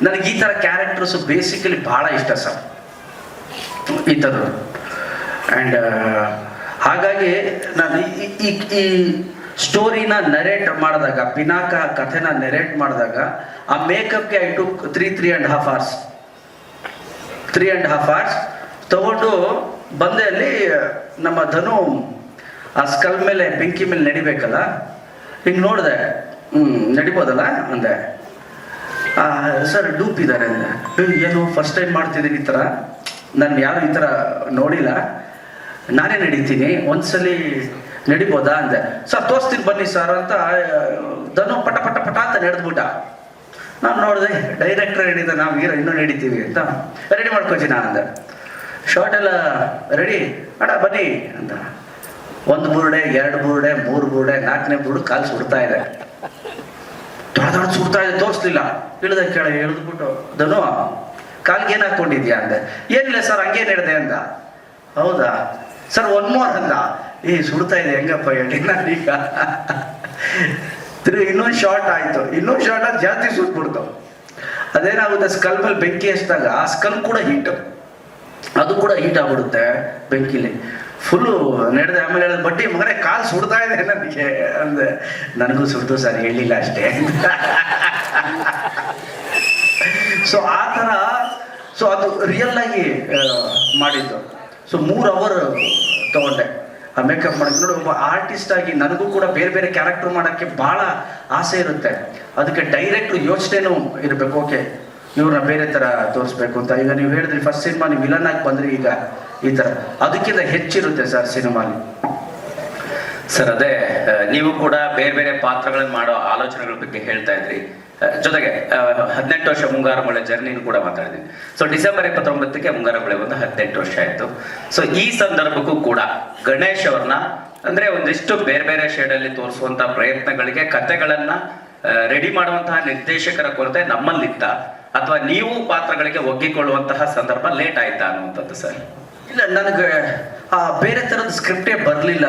ನನಗೆ ಈ ಥರ ಕ್ಯಾರೆಕ್ಟರ್ಸು ಬೇಸಿಕಲಿ ಭಾಳ ಇಷ್ಟ ಸರ್, ಈ ಥರದ್ದು. ಆ್ಯಂಡ್ ಹಾಗಾಗಿ ನಾನು ಈ ಸ್ಟೋರಿನ ನರೇಟ್ ಮಾಡಿದಾಗ, ಪಿನಾಕ ಕಥೆನ ನರೇಟ್ ಮಾಡಿದಾಗ, ಆ ಮೇಕಪ್ಗೆ ಐ ಟುಕ್ 3.5 hours ತಗೊಂಡು ಬಂದೆ. ಅಲ್ಲಿ ನಮ್ಮ ಧನು ಆ ಸ್ಕಲ್ ಮೇಲೆ, ಬೆಂಕಿ ಮೇಲೆ ನಡಿಬೇಕಲ್ಲ, ಹಿಂಗೆ ನೋಡಿದೆ. ನಡಿಬೋದಲ್ಲ ಅಂದೆ. ಸರ್ ಡೂಪ್ ಇದ್ದಾರೆ ಅಂದೆ. ಏನು ಫಸ್ಟ್ ಟೈಮ್ ಮಾಡ್ತಿದ್ದೀನಿ ಈ ಥರ, ನಾನು ಯಾರು ಈ ಥರ ನೋಡಿಲ್ಲ, ನಾನೇ ನಡೀತೀನಿ, ಒಂದ್ಸಲಿ ನಡಿಬೋದಾ ಅಂದೆ. ಸರ್ ತೋರಿಸ್ತೀನಿ ಬನ್ನಿ ಸರ್ ಅಂತ ಧನು ಪಟ ಅಂತ ನಡೆದ್ಬಿಟ್ಟ. ನಾನು ನೋಡಿದೆ, ಡೈರೆಕ್ಟರ್ ಹೇಳಿದ ನಾವು ಹೀರೋ ಇನ್ನೂ ನಡೀತೀವಿ ಅಂತ. ರೆಡಿ ಮಾಡ್ಕೊತೀನಿ ನಾನು ಅಂದೆ. ಶಾರ್ಟ್ ಎಲ್ಲ ರೆಡಿ ಅಣ್ಣ ಬನ್ನಿ ಅಂತ. 1 ಬುರುಡೆ, 2 ಬುರುಡೆ, 3 ಬುರುಡೆ, 4ನೇ ಬುರುಡು ಕಾಲು ಸುಡ್ತಾ ಇದೆ, ದೊಡ್ಡ ಸುಡ್ತಾ ಇದೆ. ತೋರಿಸ್ಲಿಲ್ಲ. ಇಳಿದ್ಬಿಟ್ಟು ಧನು ಕಾಲ್ಗೆ ಏನು ಹಾಕೊಂಡಿದ್ಯಾ ಅಂದೆ. ಏನಿಲ್ಲ ಸರ್ ಹಂಗೆ ನಡೆದೆ ಅಂದ. ಹೌದಾ ಸರ್ 1 more ಅಂದ. ಸುಡ್ತಾ ಇದೆ ಹೆಂಗಪ್ಪ ಹೇಳಿ. ನಾನೀಗ ಇನ್ನೊಂದು ಶಾರ್ಟ್ ಆಯ್ತು, ಇನ್ನೊಂದು ಶಾರ್ಟ್ ಆಗಿ ಜಾಸ್ತಿ ಸುಟ್ಬಿಡ್ತು. ಅದೇನಾಗುತ್ತೆ, ಸ್ಕಲ್ ಮೇಲೆ ಬೆಂಕಿ ಹಚ್ಚಿದಾಗ ಆ ಸ್ಕಲ್ ಕೂಡ ಹೀಟ್, ಅದು ಕೂಡ ಹೀಟ್ ಆಗ್ಬಿಡುತ್ತೆ ಬೆಂಕಿಲಿ. ಫುಲ್ಲು ನಡೆದೆ. ಆಮೇಲೆ ಹೇಳಿದ, ಬಡ್ಡಿ ಮಗನೇ ಕಾಲು ಸುಡ್ತಾ ಇದೆ ನನಗೆ ಅಂದೆ. ನನಗೂ ಸುಡ್ತು ಸರ್, ಹೇಳಿಲ್ಲ ಅಷ್ಟೇ. ಸೊ ಆ ಥರ, ಸೊ ಅದು ರಿಯಲ್ ಆಗಿ ಮಾಡಿದ್ದು. ಸೊ 3 hour ತಗೊಂಡೆ ಆ ಮೇಕಪ್ ಮಾಡೋಕ್ಕೆ. ನೋಡಿ, ಒಬ್ಬ ಆರ್ಟಿಸ್ಟ್ ಆಗಿ ನನಗೂ ಕೂಡ ಬೇರೆ ಬೇರೆ ಕ್ಯಾರೆಕ್ಟರ್ ಮಾಡೋಕ್ಕೆ ಭಾಳ ಆಸೆ ಇರುತ್ತೆ. ಅದಕ್ಕೆ ಡೈರೆಕ್ಟ್ರು ಯೋಚನೆನೂ ಇರಬೇಕು. ಓಕೆ, ಇವ್ರನ್ನ ಬೇರೆ ಥರ ತೋರಿಸ್ಬೇಕು ಅಂತ. ಈಗ ನೀವು ಹೇಳಿದ್ರಿ ಫಸ್ಟ್ ಸಿನಿಮಾ ನೀವು ವಿಲನ್ ಆಗಿ ಬಂದ್ರಿ, ಈಗ ಈ ಥರ ಅದಕ್ಕಿಂತ ಹೆಚ್ಚಿರುತ್ತೆ ಸರ್ ಸಿನಿಮಾಲಿ. ಸರ್ ಅದೇ ನೀವು ಕೂಡ ಬೇರೆ ಬೇರೆ ಪಾತ್ರಗಳನ್ನು ಮಾಡೋ ಆಲೋಚನೆಗಳ ಬಗ್ಗೆ ಹೇಳ್ತಾ ಇದ್ರಿ. ಜೊತೆಗೆ 18 ವರ್ಷ ಮುಂಗಾರು ಮಳೆ ಜರ್ನಿನೂ ಕೂಡ ಮಾತಾಡಿದ್ದೀನಿ. ಸೊ ಡಿಸೆಂಬರ್ 29ಕ್ಕೆ ಮುಂಗಾರು ಮಳೆ ಬಂದು 18 ವರ್ಷ ಆಯಿತು. ಸೊ ಈ ಸಂದರ್ಭಕ್ಕೂ ಕೂಡ ಗಣೇಶ್ ಅವ್ರನ್ನ ಅಂದ್ರೆ ಒಂದಿಷ್ಟು ಬೇರೆ ಬೇರೆ ಶೇಡಲ್ಲಿ ತೋರಿಸುವಂತ ಪ್ರಯತ್ನಗಳಿಗೆ ಕಥೆಗಳನ್ನ ರೆಡಿ ಮಾಡುವಂತಹ ನಿರ್ದೇಶಕರ ಕೊರತೆ ನಮ್ಮಲ್ಲಿತ್ತ, ಅಥವಾ ನೀವು ಪಾತ್ರಗಳಿಗೆ ಒಗ್ಗಿಕೊಳ್ಳುವಂತಹ ಸಂದರ್ಭ ಲೇಟ್ ಆಯ್ತಾ ಅನ್ನುವಂಥದ್ದು ಸರ್? ಇಲ್ಲ, ನನಗೆ ಬೇರೆ ಥರದ ಸ್ಕ್ರಿಪ್ಟೇ ಬರಲಿಲ್ಲ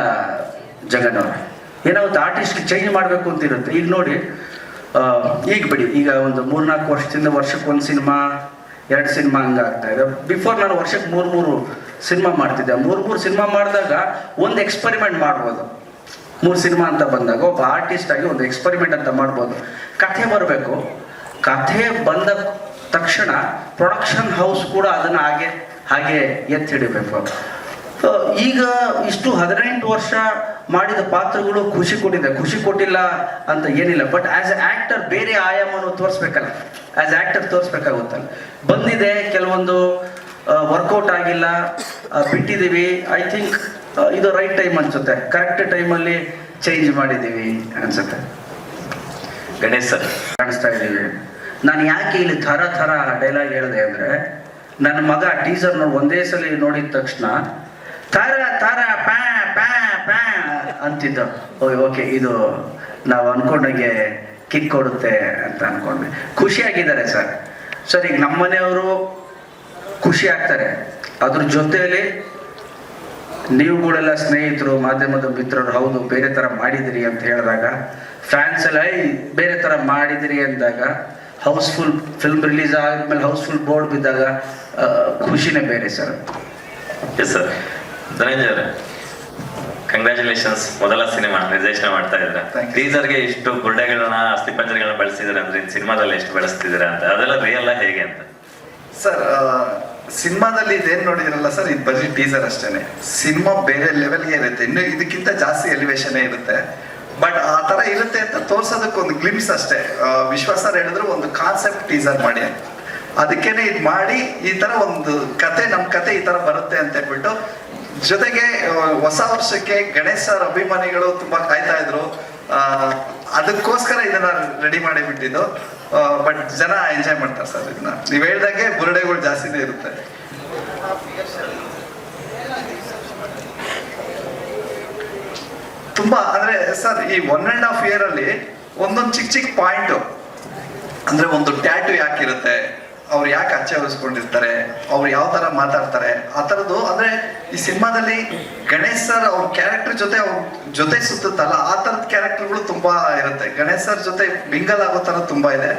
ಜಗನ್ ಅವ್ರೆ. ಏನಾಗುತ್ತೆ, ಆರ್ಟಿಸ್ಟ್ ಚೇಂಜ್ ಮಾಡಬೇಕು ಅಂತ ಇರುತ್ತೆ. ಈಗ ನೋಡಿ, ಈಗ ಬಿಡಿ, ಈಗ ಒಂದು 3-4 ವರ್ಷದಿಂದ ವರ್ಷಕ್ಕೆ 1 ಸಿನಿಮಾ 2 ಸಿನಿಮಾ ಹಂಗಾಗ್ತಾ ಇದೆ. ಬಿಫೋರ್ ನಾನು ವರ್ಷಕ್ಕೆ 3 ಸಿನಿಮಾ ಮಾಡ್ತಿದ್ದೆ. 3 ಸಿನಿಮಾ ಮಾಡಿದಾಗ ಒಂದು ಎಕ್ಸ್ಪರಿಮೆಂಟ್ ಮಾಡ್ಬೋದು. 3 ಸಿನಿಮಾ ಅಂತ ಬಂದಾಗ ಒಬ್ಬ ಆರ್ಟಿಸ್ಟ್ ಆಗಿ ಒಂದು ಎಕ್ಸ್ಪರಿಮೆಂಟ್ ಅಂತ ಮಾಡ್ಬೋದು. ಕಥೆ ಬರಬೇಕು, ಕಥೆ ಬಂದ ತಕ್ಷಣ ಪ್ರೊಡಕ್ಷನ್ ಹೌಸ್ ಕೂಡ ಅದನ್ನು ಹಾಗೆ ಎತ್ತಿಡಬೇಕು. ಈಗ ಇಷ್ಟು 18 ವರ್ಷ ಮಾಡಿದ ಪಾತ್ರಗಳು ಖುಷಿ ಕೊಟ್ಟಿದೆ, ಖುಷಿ ಕೊಟ್ಟಿಲ್ಲ ಅಂತ ಏನಿಲ್ಲ. ಬಟ್ ಆಸ್ ಎ ಆ್ಯಕ್ಟರ್ ಬೇರೆ ಆಯಾಮವನ್ನು ತೋರಿಸ್ಬೇಕಲ್ಲ, ಆಸ್ ಆ್ಯಕ್ಟರ್ ತೋರಿಸ್ಬೇಕಾಗುತ್ತಲ್ಲ. ಬಂದಿದೆ, ಕೆಲವೊಂದು ವರ್ಕೌಟ್ ಆಗಿಲ್ಲ, ಬಿಟ್ಟಿದ್ದೀವಿ. ಐ ಥಿಂಕ್ ಇದು ರೈಟ್ ಟೈಮ್ ಅನ್ಸುತ್ತೆ, ಕರೆಕ್ಟ್ ಟೈಮಲ್ಲಿ ಚೇಂಜ್ ಮಾಡಿದ್ದೀವಿ ಅನ್ಸುತ್ತೆ. ಗಣೇಶ್ ಸರ್ ಕಾಣಿಸ್ತಾ ಇದ್ದೀವಿ. ನಾನು ಯಾಕೆ ಇಲ್ಲಿ ಥರ ಡೈಲಾಗ್ ಹೇಳಿದೆ ಅಂದರೆ, ನನ್ನ ಮಗ ಟೀಸರ್ ಒಂದೇ ಸಲ ನೋಡಿದ ತಕ್ಷಣ ಥರ ಪ್ಯಾ ಪ್ಯಾ ಪ್ಯಾ ಅಂತಿದ್ದ. ಓಕೆ, ಇದು ನಾವು ಅನ್ಕೊಂಡಂಗೆ ಕಿಕ್ ಕೊಡುತ್ತೆ ಅಂತ ಅನ್ಕೊಂಡ್ವಿ. ಖುಷಿಯಾಗಿದ್ದಾರೆ ಸರ್. ಈಗ ನಮ್ಮನೆಯವರು ಖುಷಿ ಆಗ್ತಾರೆ. ಅದ್ರ ಜೊತೆಯಲ್ಲಿ ನೀವುಗಳೆಲ್ಲ ಸ್ನೇಹಿತರು, ಮಾಧ್ಯಮದ ಮಿತ್ರರು, ಹೌದು ಬೇರೆ ಥರ ಮಾಡಿದಿರಿ ಅಂತ ಹೇಳಿದಾಗ, ಫ್ಯಾನ್ಸ್ ಎಲ್ಲ ಬೇರೆ ಥರ ಮಾಡಿದಿರಿ ಅಂದಾಗ, ಹೌಸ್ಫುಲ್ ಫಿಲ್ಮ್ ರಿಲೀಸ್ ಆದ್ಮೇಲೆ ಹೌಸ್ಫುಲ್ ಬೋರ್ಡ್ ಬಿದ್ದಾಗ ಖುಷಿನೇ ಬೇರೆ ಸರ್. Yes sir. ಧನಂಜಯ ಅವರೇ, ಕಂಗ್ರ್ಯಾಚುಲೇಷನ್ಸ್, ಮೊದಲ ಸಿನಿಮಾ ನಿರ್ದೇಶನ ಮಾಡ್ತಾ ಇದ್ರ. ಟೀಸರ್ಗೆ ಇಷ್ಟು ಗುಡ್ಡೆಗಳನ್ನ, ಅಸ್ಥಿಪಂಜರಗಳನ್ನ ಬಳಸಿದ್ರೆ ಅಂದ್ರೆ ಸಿನಿಮಾದಲ್ಲಿ ಎಷ್ಟು ಬಳಸ್ತಿದ್ದೀರಾ ಅಂತ, ಅದೆಲ್ಲ ರಿಯಲ್ ಹೇಗೆ ಅಂತ? ಸರ್ ಸಿನಿಮಾದಲ್ಲಿ ಇದೇನ್ ನೋಡಿದ್ರಲ್ಲ ಸರ್, ಇದು ಬರೀ ಟೀಸರ್ ಅಷ್ಟೇನೆ. ಸಿನಿಮಾ ಬೇರೆ ಲೆವೆಲ್ಗೆ ಇರುತ್ತೆ, ಇನ್ನು ಇದಕ್ಕಿಂತ ಜಾಸ್ತಿ ಎಲಿವೇಶನ್ ಇರುತ್ತೆ. ಬಟ್ ಆ ತರ ಇರುತ್ತೆ ಅಂತ ತೋರ್ಸೋದಕ್ಕೆ ಒಂದು ಗ್ಲಿಮ್ಸ್ ಅಷ್ಟೇ. ವಿಶ್ವಾಸ ಹೇಳಿದ್ರು ಒಂದು ಕಾನ್ಸೆಪ್ಟ್ ಟೀಸರ್ ಮಾಡಿ ಅಂತ, ಅದಕ್ಕೇನೆ ಇದು ಮಾಡಿ ಈ ತರ ಒಂದು ಕತೆ, ನಮ್ ಕತೆ ಈ ತರ ಬರುತ್ತೆ ಅಂತ ಹೇಳ್ಬಿಟ್ಟು. ಜೊತೆಗೆ ಹೊಸ ವರ್ಷಕ್ಕೆ ಗಣೇಶ್ ಸರ್ ಅಭಿಮಾನಿಗಳು ತುಂಬಾ ಕಾಯ್ತಾ ಇದ್ರು. ಅದಕ್ಕೋಸ್ಕರ ಇದನ್ನ ರೆಡಿ ಮಾಡಿ ಬಿಟ್ಟಿದ್ದು. ಬಟ್ ಜನ ಎಂಜಾಯ್ ಮಾಡ್ತಾರೆ ಸರ್ ಇದನ್ನ. ನೀವ್ ಹೇಳ್ದಂಗೆ ಬುರುಡೆಗಳು ಜಾಸ್ತಿನೇ ಇರುತ್ತೆ. ತುಂಬಾ ಅಂದ್ರೆ ಸರ್ ಈ 1.5 year ಅಲ್ಲಿ ಒಂದೊಂದು ಚಿಕ್ಕ ಪಾಯಿಂಟ್, ಅಂದ್ರೆ ಒಂದು ಟ್ಯಾಟು ಯಾಕಿರುತ್ತೆ, ಅವ್ರು ಯಾಕೆ ಅಚ್ಚೆ ಹೊರಿಸ್ಕೊಂಡಿರ್ತಾರೆ, ಅವ್ರು ಯಾವ ತರ ಮಾತಾಡ್ತಾರೆ, ಆ ತರದ್ದು. ಅಂದ್ರೆ ಈ ಸಿನಿಮಾದಲ್ಲಿ ಗಣೇಶ್ ಸರ್ ಅವ್ರ ಕ್ಯಾರೆಕ್ಟರ್ ಜೊತೆ ಸುತ್ತಲ್ಲ, ಆ ತರದ ಕ್ಯಾರೆಕ್ಟರ್ಗಳು ತುಂಬಾ ಇರುತ್ತೆ. ಗಣೇಶ್ ಸರ್ ಜೊತೆ ಮಿಂಗಲ್ ಆಗೋ ತರ ತುಂಬಾ ಇದೆ.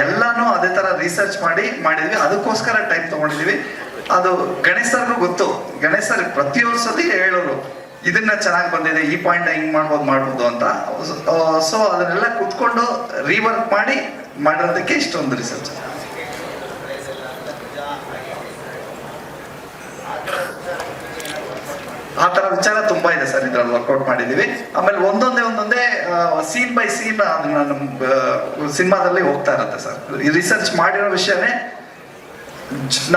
ಎಲ್ಲಾನು ಅದೇ ತರ ರಿಸರ್ಚ್ ಮಾಡಿದ್ವಿ. ಅದಕ್ಕೋಸ್ಕರ ಟೈಮ್ ತಗೊಂಡಿದೀವಿ. ಅದು ಗಣೇಶ್ ಸರ್ಗೂ ಗೊತ್ತು. ಗಣೇಶ್ ಸರ್ ಪ್ರತಿಯೊಂದು ಸತಿ ಹೇಳೋರು ಇದನ್ನ ಚೆನ್ನಾಗಿ ಬಂದಿದೆ, ಈ ಪಾಯಿಂಟ್ ಹಿಂಗ್ ಮಾಡ್ಬೋದು ಅಂತ. ಸೊ ಅದನ್ನೆಲ್ಲ ಕುತ್ಕೊಂಡು ರೀವರ್ಕ್ ಮಾಡಿರೋದಕ್ಕೆ ಇಷ್ಟೊಂದು ರಿಸರ್ಚ್. ಆ ತರ ವಿಚಾರ ತುಂಬಾ ಇದೆ ಸರ್ ಇದ್ರಲ್ಲಿ ವರ್ಕೌಟ್ ಮಾಡಿದೀವಿ. ಆಮೇಲೆ ಒಂದೊಂದೇ ಸೀನ್ ಬೈ ಸೀನ್ ಅದನ್ನ ನಮ್ ಸಿನಿಮಾದಲ್ಲಿ ಹೋಗ್ತಾ ಇರುತ್ತೆ ಸರ್. ಈ ರಿಸರ್ಚ್ ಮಾಡಿರೋ ವಿಷಯನೇ,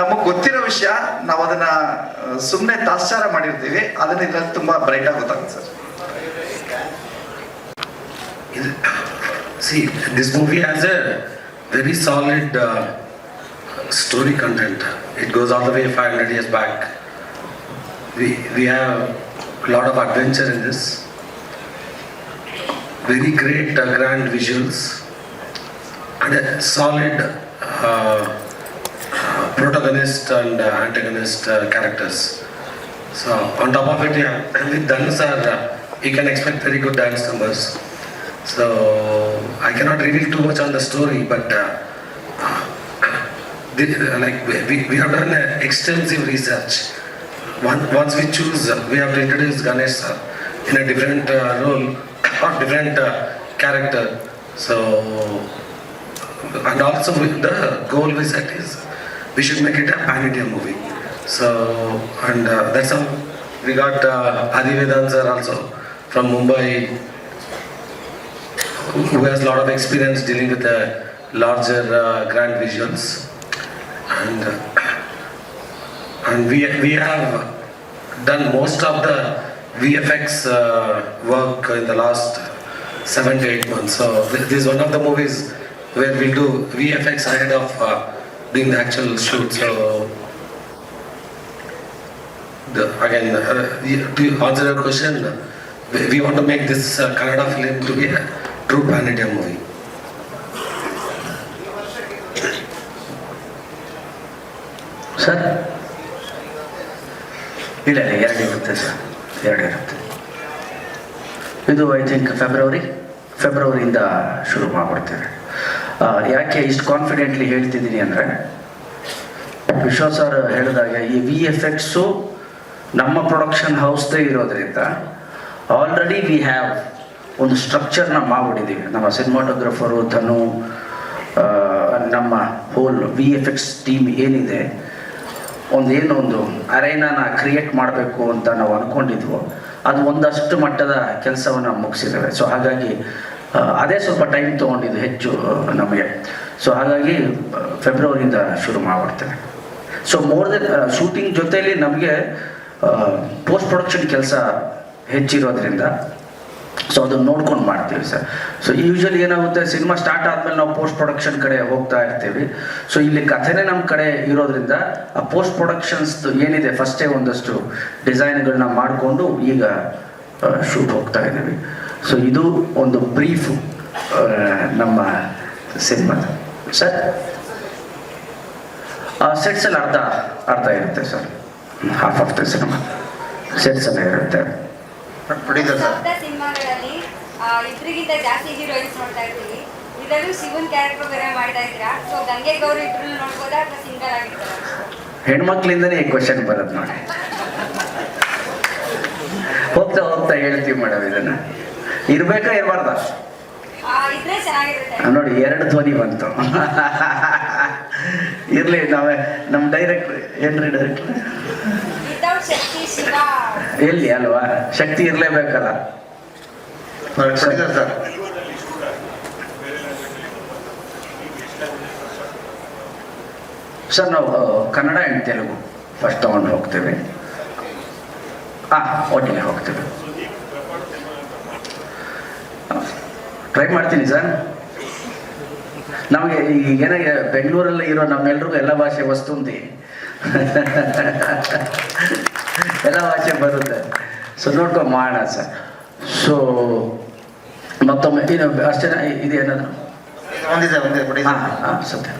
ನಮಗ್ ಗೊತ್ತಿರೋ ವಿಷಯ, ನಾವು ಅದನ್ನ ಸುಮ್ಮನೆ ತಾತ್ಸಾರ ಮಾಡಿರ್ತೀವಿ. ಅದನ್ನ ಇದ್ರಲ್ಲಿ ತುಂಬಾ ಬ್ರೈಟ್ ಆಗಿ ಗೊತ್ತಾಗುತ್ತೆ sir. See, this movie has a very solid story content. It goes all the way 500 years back. We have a lot of adventure in this. Very great grand visuals and a solid protagonist and antagonist characters. So on top of it, yeah, with Dhanu sir, you can expect very good dance numbers. So I cannot reveal too much on the story, but we have done extensive research. Once we choose, we have to introduce Ganesh sir in a different role or different character. So, and also the goal we set is we should make it a pan-India movie. So, and that's how we got Adi Vedant sir also from Mumbai, who has a lot of experience dealing with the larger grand visuals. And we have done most of the VFX work in the last 7 to 8 months. So this is one of the movies where we'll do VFX ahead of doing the actual shoot. So again, to answer your question, we want to make this Kannada film to be a true pan-India movie. Sir ಇಲ್ಲ 2 ಇರುತ್ತೆ sir, 2 ಇರುತ್ತೆ. ಇದು I think ಫೆಬ್ರವರಿಯಿಂದ ಶುರು ಮಾಡ್ಬಿಡ್ತೇವೆ. ಯಾಕೆ ಇಷ್ಟು confidently ಹೇಳ್ತಿದ್ದೀನಿ ಅಂದರೆ, ವಿಶ್ವ ಸರ್ ಹೇಳಿದಾಗ ಈ VFX ನಮ್ಮ ಪ್ರೊಡಕ್ಷನ್ ಹೌಸ್ದೇ ಇರೋದ್ರಿಂದ ಆಲ್ರೆಡಿ ವಿ ಹ್ಯಾವ್ ಒಂದು ಸ್ಟ್ರಕ್ಚರ್ನ ಮಾಡಿಬಿಟ್ಟಿದ್ದೀವಿ. ನಮ್ಮ ಸಿನಿಮಾಟೋಗ್ರಫರು ಧನು, ನಮ್ಮ ಹೋಲ್ VFX ಟೀಮ್ ಏನಿದೆ, ಒಂದು ಅರೇನಾನ ಕ್ರಿಯೇಟ್ ಮಾಡಬೇಕು ಅಂತ ನಾವು ಅಂದ್ಕೊಂಡಿದ್ವು. ಅದು ಒಂದಷ್ಟು ಮಟ್ಟದ ಕೆಲಸವನ್ನು ಮುಗಿಸಿದ್ದೇವೆ. ಸೊ ಹಾಗಾಗಿ ಅದೇ ಸ್ವಲ್ಪ ಟೈಮ್ ತೊಗೊಂಡಿದ್ದು ಹೆಚ್ಚು ನಮಗೆ. ಸೊ ಹಾಗಾಗಿ ಫೆಬ್ರವರಿಯಿಂದ ಶುರು ಮಾಡಿಬಿಡ್ತೇವೆ. ಸೊ ಮೋರ್ ದೆನ್ ಶೂಟಿಂಗ್ ಜೊತೆಯಲ್ಲಿ ನಮಗೆ ಪೋಸ್ಟ್ ಪ್ರೊಡಕ್ಷನ್ ಕೆಲಸ ಹೆಚ್ಚಿರೋದ್ರಿಂದ ಸೊ ಅದನ್ನು ನೋಡ್ಕೊಂಡು ಮಾಡ್ತೀವಿ ಸರ್. ಸೊ ಯೂಶಲಿ ಏನಾಗುತ್ತೆ, ಸಿನಿಮಾ ಸ್ಟಾರ್ಟ್ ಆದಮೇಲೆ ನಾವು ಪೋಸ್ಟ್ ಪ್ರೊಡಕ್ಷನ್ ಕಡೆ ಹೋಗ್ತಾ ಇರ್ತೀವಿ. ಸೊ ಇಲ್ಲಿ ಕಥೆನೇ ನಮ್ಮ ಕಡೆ ಇರೋದ್ರಿಂದ ಆ ಪೋಸ್ಟ್ ಪ್ರೊಡಕ್ಷನ್ಸ್ ಏನಿದೆ ಫಸ್ಟೇ ಒಂದಷ್ಟು ಡಿಸೈನ್ಗಳನ್ನ ಮಾಡಿಕೊಂಡು ಈಗ ಶೂಟ್ ಹೋಗ್ತಾ ಇದ್ದೀವಿ. ಸೊ ಇದು ಒಂದು ಬ್ರೀಫು ನಮ್ಮ ಸಿನಿಮಾದ ಸರ್. ಸೆಟ್ಸಲ್ಲಿ ಅರ್ಧ ಇರುತ್ತೆ sir, half of the cinema sets ಎಲ್ಲ ಇರುತ್ತೆ. ಸಿನಿಮಾಗಳಲ್ಲಿ ಇಬ್ಬರಿಗಿಂತ ಜಾಸ್ತಿ ಹೀರೋಯಿನ್ಸ್ ನೋಡ್ತಾ ಇರ್ತೀವಿ. ಇದರಲ್ಲೂ ಶಿವನ್ ಕ್ಯಾರೆಕ್ಟರ್ ಬೇರೆ ಮಾಡ್ತಾ ಇದ್ದೀರಾ. ಸೊ ಗಂಗೆ ಗೌರಿ ಇಬ್ಬರನ್ನು ನೋಡ್ಬೋದಾ ಅಥವಾ ಸಿಂಗಲ್ ಆಗಿರ್ತಾರ? ಹೆಣ್ಮಕ್ಳಿಂದನೇ ಈ ಕ್ವಶನ್ ಬರೋದು ನೋಡಿ. ಹೋಗ್ತಾ ಹೇಳ್ತೀವಿ ಮೇಡಮ್, ಇದನ್ನ ಇರ್ಬೇಕಾ ಇರಬಾರ್ದ ಇದ್ರೆ ಚೆನ್ನಾಗಿರುತ್ತೆ ನೋಡಿ. 2 ಧ್ವನಿ ಬಂತು. ಇರ್ಲಿ, ನಾವೇ ನಮ್ಮ ಡೈರೆಕ್ಟ್ರ್ ಏನ್ರಿ ಡೈರೆಕ್ಟ್ರ್ ವಿತೌಟ್ ಶಕ್ತಿ ಶಿವ ಎಲ್ಲಿ ಅಲ್ವಾ, ಶಕ್ತಿ ಇರಲೇಬೇಕಲ್ಲ. ಸರ್ ಸರ್ ನಾವು ಕನ್ನಡ ಆ್ಯಂಡ್ ತೆಲುಗು ಫಸ್ಟ್ ತಗೊಂಡು ಹೋಗ್ತೇವೆ. ಒಟ್ಟಿಗೆ ಹೋಗ್ತೇವೆ. ಟ್ರೈ ಮಾಡ್ತೀನಿ ಸರ್. ನಮಗೆ ಈಗೇನ ಬೆಂಗಳೂರಲ್ಲಿ ಇರೋ ನಮ್ಮೆಲ್ರಿಗೂ ಎಲ್ಲ ಭಾಷೆ ವಸ್ತುಂದಿ ಎಲ್ಲ ಭಾಷೆ ಬರುತ್ತೆ. ಸೊ ನೋಡ್ಕೊಂಡು ಮಾಡೋಣ ಸರ್. ಸೊ ಮತ್ತೊಮ್ಮೆ ಇನ್ನು ಅಷ್ಟೇನಾ ಇದೇನಾದ್ರು ಒಂದಿದೆ ಬಿಡಿ. ಹಾಂ ಸತ್ಯ.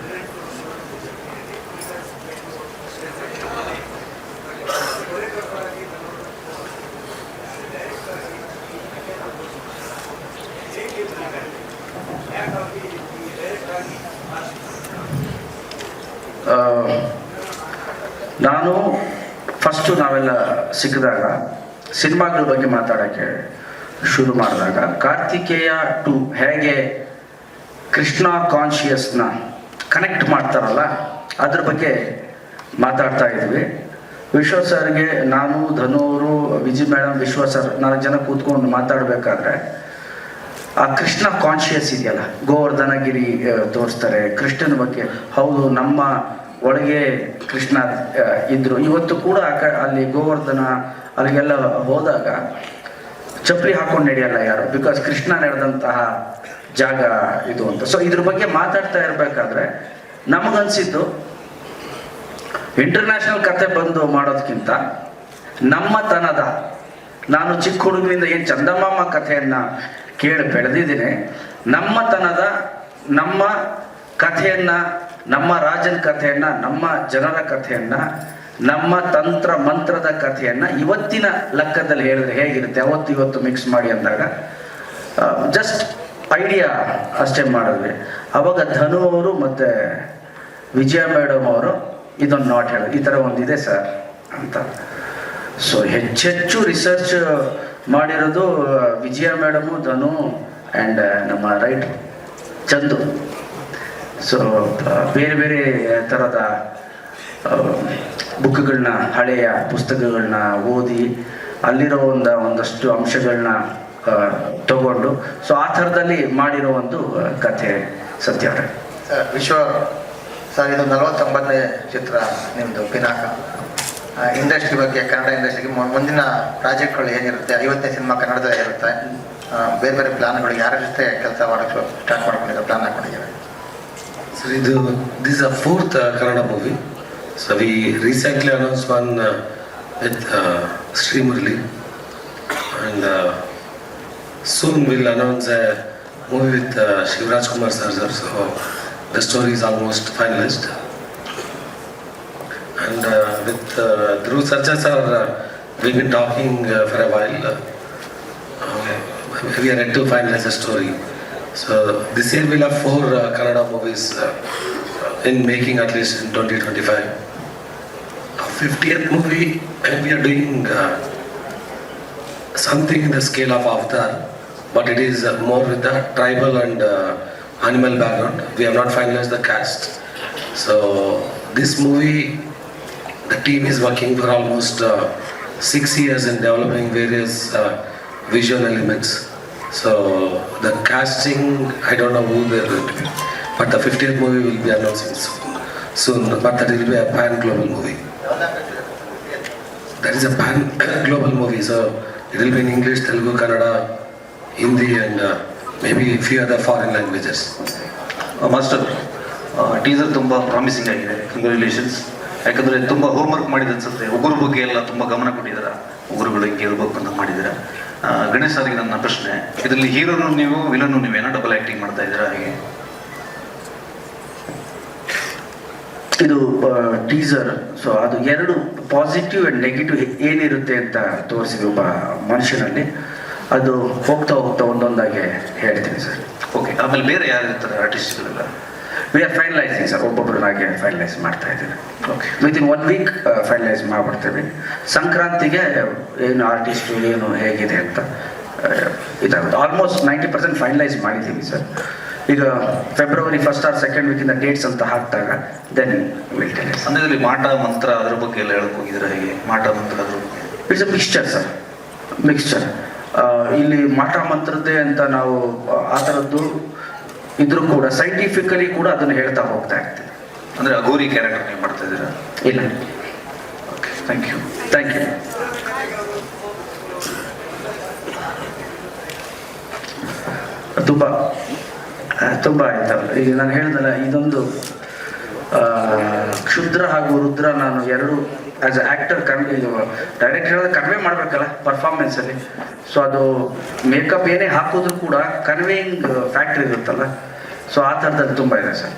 ನಾನು ಫಸ್ಟು ನಾವೆಲ್ಲ ಸಿಕ್ಕಿದಾಗ ಸಿನಿಮಾಗಳ ಬಗ್ಗೆ ಮಾತಾಡೋಕ್ಕೆ ಶುರು ಮಾಡಿದಾಗ ಕಾರ್ತಿಕೇಯ 2 ಹೇಗೆ ಕೃಷ್ಣ ಕಾನ್ಷಿಯಸ್ನ ಕನೆಕ್ಟ್ ಮಾಡ್ತಾರಲ್ಲ ಅದ್ರ ಬಗ್ಗೆ ಮಾತಾಡ್ತಾ ಇದ್ವಿ. ವಿಶ್ವ ಸರ್ಗೆ ನಾನು, ಧನು ಅವರು, ವಿಜಯ್ ಮೇಡಮ್, ವಿಶ್ವ ಸರ್ 4 ಜನ ಕೂತ್ಕೊಂಡು ಮಾತಾಡಬೇಕಾದ್ರೆ ಆ ಕೃಷ್ಣ ಕಾನ್ಷಿಯಸ್ ಇದೆಯಲ್ಲ, ಗೋವರ್ಧನಗಿರಿ ತೋರಿಸ್ತಾರೆ ಕೃಷ್ಣನ ಬಗ್ಗೆ. ಹೌದು, ನಮ್ಮ ಒಳಗೆ ಕೃಷ್ಣ ಇದ್ರು. ಇವತ್ತು ಕೂಡ ಅಲ್ಲಿ ಗೋವರ್ಧನ ಅಲ್ಲಿಗೆಲ್ಲ ಹೋದಾಗ ಚಪ್ಪಲಿ ಹಾಕೊಂಡು ನಡೆಯಲ್ಲ ಯಾರು, ಬಿಕಾಸ್ ಕೃಷ್ಣ ನಡೆದಂತಹ ಜಾಗ ಇದು ಅಂತ. ಸೊ ಇದ್ರ ಬಗ್ಗೆ ಮಾತಾಡ್ತಾ ಇರಬೇಕಾದ್ರೆ ನಮಗನ್ಸಿದ್ದು ಇಂಟರ್ನ್ಯಾಷನಲ್ ಕತೆ ಬಂದು ಮಾಡೋದಕ್ಕಿಂತ ನಮ್ಮತನದ, ನಾನು ಚಿಕ್ಕ ಹುಡುಗನಿಂದ ಏನು ಚಂದಮಾಮ ಕಥೆಯನ್ನ ಕೇಳಿ ಬೆಳೆದಿದ್ದೀನಿ, ನಮ್ಮತನದ ನಮ್ಮ ಕಥೆಯನ್ನ, ನಮ್ಮ ರಾಜನ ಕಥೆಯನ್ನ, ನಮ್ಮ ಜನರ ಕಥೆಯನ್ನ, ನಮ್ಮ ತಂತ್ರ ಮಂತ್ರದ ಕಥೆಯನ್ನ ಇವತ್ತಿನ ಲೆಕ್ಕದಲ್ಲಿ ಹೇಳಿದ್ರೆ ಹೇಗಿರುತ್ತೆ, ಅವತ್ತು ಇವತ್ತು ಮಿಕ್ಸ್ ಮಾಡಿ ಅಂದಾಗ ಜಸ್ಟ್ ಐಡಿಯಾ ಅಷ್ಟೇ ಮಾಡಿದ್ವಿ. ಅವಾಗ ಧನು ಅವರು ಮತ್ತು ವಿಜಯ ಮೇಡಮ್ ಅವರು ಇದೊಂದು ನಾಟ್ ಹೇಳಿದ್ರು, ಈ ಥರ ಒಂದಿದೆ ಸರ್ ಅಂತ. ಸೊ ಹೆಚ್ಚೆಚ್ಚು ರಿಸರ್ಚ್ ಮಾಡಿರೋದು ವಿಜಯ ಮೇಡಮು, ಧನು ಆ್ಯಂಡ್ ನಮ್ಮ ರೈಟ್ರು ಚಂದು. ಸೊ ಬೇರೆ ಬೇರೆ ಥರದ ಬುಕ್ಗಳನ್ನ, ಹಳೆಯ ಪುಸ್ತಕಗಳನ್ನ ಓದಿ ಅಲ್ಲಿರೋ ಒಂದಷ್ಟು ಅಂಶಗಳನ್ನ ತಗೊಂಡು ಸೊ ಆ ಥರದಲ್ಲಿ ಮಾಡಿರೋ ಒಂದು ಕಥೆ ಸತ್ಯ ಅವರೇ. ಸರ್ ವಿಶ್ವ ಸರ್, ಇದು 49ನೇ ಚಿತ್ರ ನಿಮ್ಮದು ಪಿನಾಕ. ಇಂಡಸ್ಟ್ರಿ ಬಗ್ಗೆ, ಕನ್ನಡ ಇಂಡಸ್ಟ್ರಿಗೆ ಮುಂದಿನ ಪ್ರಾಜೆಕ್ಟ್ಗಳು ಏನಿರುತ್ತೆ, 50ನೇ ಸಿನಿಮಾ ಕನ್ನಡದಲ್ಲೇ ಇರುತ್ತೆ, ಬೇರೆ ಬೇರೆ ಪ್ಲಾನ್ಗಳು ಯಾರ ಜೊತೆ ಕೆಲಸ ಮಾಡೋಕ್ಕೆ ಸ್ಟಾರ್ಟ್ ಮಾಡ್ಕೊಂಡಿದ್ದಾರೆ, ಪ್ಲಾನ್ ಹಾಕೊಂಡಿದ್ದಾರೆ? So this is a 4th Kannada movie. So we recently announced one with Sri Murli, and soon we'll announce a movie with Shivraj Kumar sir. So the story is almost finalized. And with Dhruv Sarja sir, we've been talking for a while. We are yet to finalize the story. So this year we'll have 4 Kannada movies in making, at least in 2025. Our 50th movie, and we are doing something in the scale of Avatar, but it is more with the tribal and animal background. We have not finalized the cast. So this movie, the team is working for almost 6 years in developing various visual elements. So the casting, I don't know who they're going to be, but the 50th movie will be announcing soon. But that will be a pan-global movie. That is a pan-global movie, so it will be in English, Telugu, Kannada, Hindi, and maybe a few other foreign languages. Master, teaser ತುಂಬ promising ಆಗಿದೆ, congratulations. ಯಾಕಂದರೆ ತುಂಬ homework ಮಾಡಿದ ಅನ್ಸುತ್ತೆ. ಉಗುರು ಬಗ್ಗೆ ಎಲ್ಲ ತುಂಬ ಗಮನ ಕೊಟ್ಟಿದ್ದೀರಾ, ಉಗುರುಗಳು ಹಿಂಗೆ ಇರಬೇಕು ಅಂತ ಮಾಡಿದ್ದೀರಾ. ಗಣೇಶ್ ಅವರಿಗೆ ನನ್ನ ಪ್ರಶ್ನೆ, ಇದರಲ್ಲಿ ಹೀರೋನು ನೀವು, ವಿಲನ್ನು ನೀವೇನೋ ಡಬಲ್ ಆ್ಯಕ್ಟಿಂಗ್ ಮಾಡ್ತಾ ಇದ್ದೀರಾ ಹೇಗೆ? ಇದು ಟೀಸರ್. ಸೊ ಅದು 2 ಪಾಸಿಟಿವ್ ಆ್ಯಂಡ್ ನೆಗೆಟಿವ್ ಏನಿರುತ್ತೆ ಅಂತ ತೋರಿಸಿದ್ವಿ ಒಬ್ಬ ಮನುಷ್ಯನಲ್ಲಿ. ಅದು ಹೋಗ್ತಾ ಹೋಗ್ತಾ ಒಂದೊಂದಾಗಿ ಹೇಳ್ತೀನಿ ಸರ್. ಓಕೆ, ಆಮೇಲೆ ಬೇರೆ ಯಾರಿರ್ತಾರೆ ಆರ್ಟಿಸ್ಟ್ಗಳೆಲ್ಲ? ವಿ ಆರ್ ಫೈನಲೈಸಿಂಗ್ ಸರ್, ಒಬ್ಬೊಬ್ಬರನ್ನಾಗೆ ಫೈನಲೈಸ್ ಮಾಡ್ತಾ ಇದ್ದೀವಿ. ಓಕೆ, ವಿತಿನ್ 1 ವೀಕ್ ಫೈನಲೈಸ್ ಮಾಡಿಬಿಡ್ತೇವೆ. ಸಂಕ್ರಾಂತಿಗೆ ಏನು ಆರ್ಟಿಸ್ಟು ಏನು ಹೇಗಿದೆ ಅಂತ ಇದಾಗುತ್ತೆ. ಆಲ್ಮೋಸ್ಟ್ 90% ಫೈನಲೈಸ್ ಮಾಡಿದ್ದೀವಿ ಸರ್. ಈಗ ಫೆಬ್ರವರಿ 1st or 2nd ವೀಕಿಂದ ಡೇಟ್ಸ್ ಅಂತ ಹಾಕಿದಾಗ ದೆನ್ ವಿಲ್ ಟೆಲ್. ಅಂದ್ರೆ ಇದರಲ್ಲಿ ಮಾಟ ಮಂತ್ರ ಅದ್ರ ಬಗ್ಗೆ ಎಲ್ಲ ಹೇಳಕ್ ಹೋಗಿದ್ರೆ ಹೇಗೆ ಮಾಟ ಮಂತ್ರ ಅದ್ರ ಬಗ್ಗೆ? It's a mixture sir, mixture. ಇಲ್ಲಿ ಮಾಟ ಮಂತ್ರದ್ದೇ ಅಂತ ನಾವು ಆ ಥರದ್ದು ಇದ್ರೂ ಕೂಡ ಸೈಂಟಿಫಿಕಲಿ ಕೂಡ ಅದನ್ನು ಹೇಳ್ತಾ ಹೋಗ್ತಾ ಇರ್ತೀವಿ. ಅಂದ್ರೆ ಅಘೋರಿ ಕ್ಯಾರೆಕ್ಟರ್ ನೀವು ಮಾಡ್ತಾ ಇದ್ದೀರಾ? ಇಲ್ಲ, ಥ್ಯಾಂಕ್ ಯು. Thank you. ತುಂಬ ಆಯ್ತಲ್ಲ. ಈಗ ನಾನು ಹೇಳಿದಲ್ಲ, ಇದೊಂದು ಕ್ಷುದ್ರ ಹಾಗೂ ರುದ್ರ ನಾನು ಎರಡು ಆಸ್ ಅ ಆ್ಯಕ್ಟರ್ ಡೈರೆಕ್ಟ್ ಹೇಳಿದ್ರೆ ಕನ್ವೆ ಮಾಡಬೇಕಲ್ಲ ಪರ್ಫಾರ್ಮೆನ್ಸಲ್ಲಿ. ಸೊ ಅದು ಮೇಕಪ್ ಏನೇ ಹಾಕಿದ್ರು ಕೂಡ ಕನ್ವೇಯಿಂಗ್ ಫ್ಯಾಕ್ಟ್ರಿ ಇರುತ್ತಲ್ಲ, ಸೊ ಆ ಥರದಲ್ಲಿ ತುಂಬ ಇದೆ ಸರ್.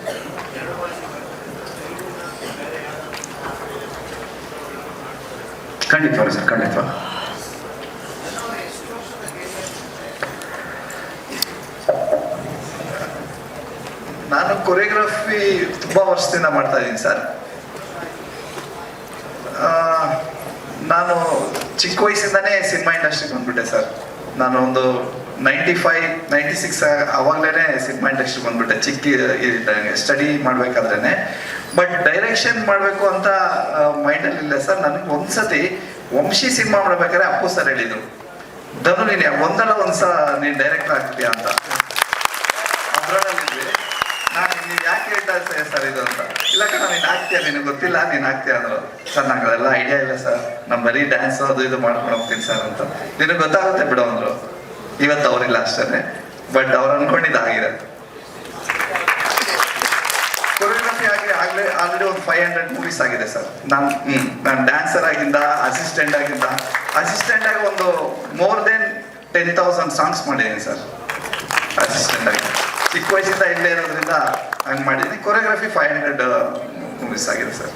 ಖಂಡಿತವಾಗ ಸರ್, ಖಂಡಿತವಾಗ. ನಾನು ಕೊರಿಯೋಗ್ರಫಿ ತುಂಬ ವರ್ಷದಿಂದ ಮಾಡ್ತಾ ಇದ್ದೀನಿ ಸರ್. ನಾನು ಚಿಕ್ಕ ವಯಸ್ಸಿಂದನೇ ಸಿನಿಮಾ ಇಂಡಸ್ಟ್ರಿಗೆ ಬಂದ್ಬಿಟ್ಟೆ ಸರ್. ನಾನು ಒಂದು 95, 96 ಅವಾಗಲೇ ಸಿನಿಮಾ ಇಂಡಸ್ಟ್ರಿಗೆ ಬಂದ್ಬಿಟ್ಟೆ, ಚಿಕ್ಕ ಸ್ಟಡಿ ಮಾಡಬೇಕಾದ್ರೇ. ಬಟ್ ಡೈರೆಕ್ಷನ್ ಮಾಡಬೇಕು ಅಂತ ಮೈಂಡಲ್ಲಿ ಇಲ್ಲ ಸರ್. ನನಗೆ ಒಂದ್ಸತಿ ವಂಶಿ ಸಿನಿಮಾ ಮಾಡ್ಬೇಕಾದ್ರೆ ಅಪ್ಪು ಸರ್ ಹೇಳಿದ್ರು, ಧನು ನೀನು ಒಂದಲ್ಲ ಒಂದ್ಸಲ ನೀನು ಡೈರೆಕ್ಟರ್ ಆಗ್ತೀಯಾ ಅಂತ. ಅದರಲ್ಲಿದ್ವಿ ನಾನು, ನೀವು ಯಾಕೆ ಹೇಳ್ತಾ ಇರ್ತೀಯ ಸರ್ ಇದು ಅಂತ. ಇಲ್ಲ ಕಣ, ನೀನು ಆಗ್ತೀಯ, ನಿನಗೆ ಗೊತ್ತಿಲ್ಲ, ನೀನು ಆಗ್ತೀಯ ಅಂದರು. ಸರ್ ನಂಗೆ ಅದೆಲ್ಲ ಐಡಿಯಾ ಇಲ್ಲ ಸರ್, ನಾನು ಬರೀ ಡ್ಯಾನ್ಸ್ ಅದು ಇದು ಮಾಡ್ಕೊಂಡು ಹೋಗ್ತೀನಿ ಸರ್ ಅಂತ. ನಿನಗೆ ಗೊತ್ತಾಗುತ್ತೆ ಬಿಡು ಅಂದರು. ಇವತ್ತು ಅವರಿಲ್ಲ ಅಷ್ಟೇ, ಬಟ್ ಅವ್ರು ಅನ್ಕೊಂಡಿದ್ದಾಗಿದೆ. ಕೊರಿಯೋಗ್ರಫಿ ಆಲ್ರೆಡಿ ಒಂದು 500 ಮೂವೀಸ್ ಆಗಿದೆ ಸರ್. ನಾನು ಡ್ಯಾನ್ಸರ್ ಆಗಿಂದ ಅಸಿಸ್ಟೆಂಟ್ ಆಗಿ ಒಂದು ಮೋರ್ ದೆನ್ 10,000 ಸಾಂಗ್ಸ್ ಮಾಡಿದ್ದೀನಿ ಸರ್ ಅಸಿಸ್ಟೆಂಟ್ ಆಗಿ. ಚಿಕ್ಕ ವಯಸ್ಸಿಂದ ಇಲ್ಲೇ ಇರೋದ್ರಿಂದ ಹಂಗೆ ಮಾಡಿದ್ದೀನಿ. ಕೊರಿಯೋಗ್ರಫಿ 500 ಮೂವೀಸ್ ಆಗಿದೆ ಸರ್.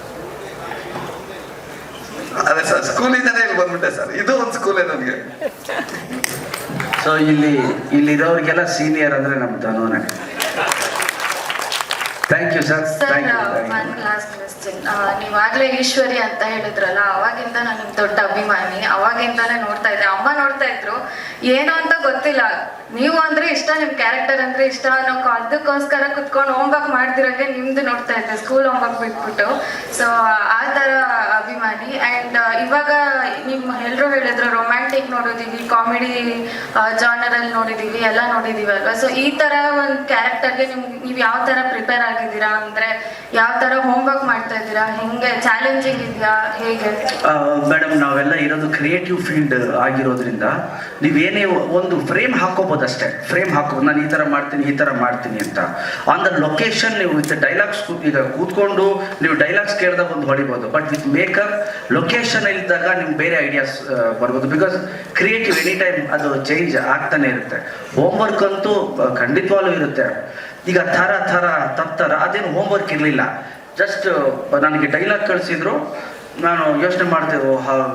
ಅದೇ ಸರ್, ಸ್ಕೂಲಿಂದನೇ ಇಲ್ಲಿ ಬಂದ್ಬಿಟ್ಟೆ ಸರ್. ಇದು ಒಂದು ಸ್ಕೂಲೇ ನನಗೆ. ಸೊ ಇಲ್ಲಿರೋರಿಗೆಲ್ಲ ಸೀನಿಯರ್ ಅಂದರೆ ನಮ್ಮ ಧನುವನೇ. Thank you sir, thank you. One last question. ನೀವಾಗಲೇ ಈಶ್ವರಿ ಅಂತ ಹೇಳಿದ್ರಲ್ಲ, ಅವಾಗಿಂದ ನಾನು ನಿಮ್ ದೊಡ್ಡ ಅಭಿಮಾನಿ. ಅವಾಗಿಂದಾನೇ ನೋಡ್ತಾ ಇದ್ದೆ, ಅಮ್ಮ ನೋಡ್ತಾ ಇದ್ರು. ಏನು ಅಂತ ಗೊತ್ತಿಲ್ಲ, ನೀವು ಅಂದ್ರೆ ಇಷ್ಟ, ನಿಮ್ ಕ್ಯಾರೆಕ್ಟರ್ ಅಂದ್ರೆ ಇಷ್ಟ ಅನ್ನೋ ಅದಕ್ಕೋಸ್ಕರ ಕುತ್ಕೊಂಡು ಹೋಮ್ವರ್ಕ್ ಮಾಡ್ದಿರಂಗೆ ನಿಮ್ದು ನೋಡ್ತಾ ಇದ್ದೆ, ಸ್ಕೂಲ್ ಹೋಮ್ವರ್ಕ್ ಬಿಟ್ಬಿಟ್ಟು. ಸೊ ಆ ಥರ ಅಭಿಮಾನಿ. ಆ್ಯಂಡ್ ಇವಾಗ ನಿಮ್ಮ ಎಲ್ಲರೂ ಹೇಳಿದ್ರು ರೊಮ್ಯಾಂಟಿಕ್ ನೋಡಿದೀವಿ, ಕಾಮಿಡಿ ಜಾನರಲ್ಲಿ ನೋಡಿದೀವಿ, ಎಲ್ಲ ನೋಡಿದೀವಿ ಅಲ್ವಾ. ಸೊ ಈ ಥರ ಒಂದು ಕ್ಯಾರೆಕ್ಟರ್ಗೆ ನೀವು ಯಾವ ಥರ ಪ್ರಿಪೇರ್ ಆಗಿದ್ದೀರಾ, ಅಂದರೆ ಯಾವ ಥರ ಹೋಮ್ವರ್ಕ್ ಮಾಡ್ತಾ ಇದ್ದೀರಾ, ಹೆಂಗೆ ಚಾಲೆಂಜಿಂಗ್ ಇದೆಯಾ, ಹೇಗೆ? ಮೇಡಮ್, ನಾವೆಲ್ಲ ಇರೋದು ಕ್ರಿಯೇಟಿವ್ ಫೀಲ್ಡ್ ಆಗಿರೋದ್ರಿಂದ ನೀವೇನೇ ಒಂದು ಫ್ರೇಮ್ ಹಾಕೋಬೋದು ಅಷ್ಟೇ. ಫ್ರೇಮ್ ಹಾಕೋಬೋದು, ನಾನು ಈ ಥರ ಮಾಡ್ತೀನಿ ಅಂತ. ಆನ್ ದ ಲೊಕೇಶನ್ ನೀವು ವಿತ್ ಡೈಲಾಗ್ಸ್ ಈಗ ಕೂತ್ಕೊಂಡು ನೀವು ಡೈಲಾಗ್ಸ್ ಕೇಳಿದಾಗ ಒಂದು ಹೊಡಿಬೋದು. ಬಟ್ ವಿತ್ ಮೇಕಪ್ ಲೊಕೇಶನ್ ಇದ್ದಾಗ ನಿಮ್ಗೆ ಬೇರೆ ಐಡಿಯಾಸ್ ಬರ್ಬೋದು. ಬಿಕಾಸ್ ಕ್ರಿಯೇಟಿವ್ ಎನಿ ಟೈಮ್ ಅದು ಚೇಂಜ್ ಆಗ್ತಾನೆ ಇರುತ್ತೆ. ಹೋಮ್ವರ್ಕ್ ಅಂತೂ ಖಂಡಿತವಾಗ್ಲೂ ಇರುತ್ತೆ. ಈಗ ಥರ ಅದೇನು ಹೋಮ್ವರ್ಕ್ ಇರಲಿಲ್ಲ. ಜಸ್ಟ್ ನನಗೆ ಡೈಲಾಗ್ ಕಳಿಸಿದ್ರು, ನಾನು ಯೋಚನೆ ಮಾಡ್ತೇವೆ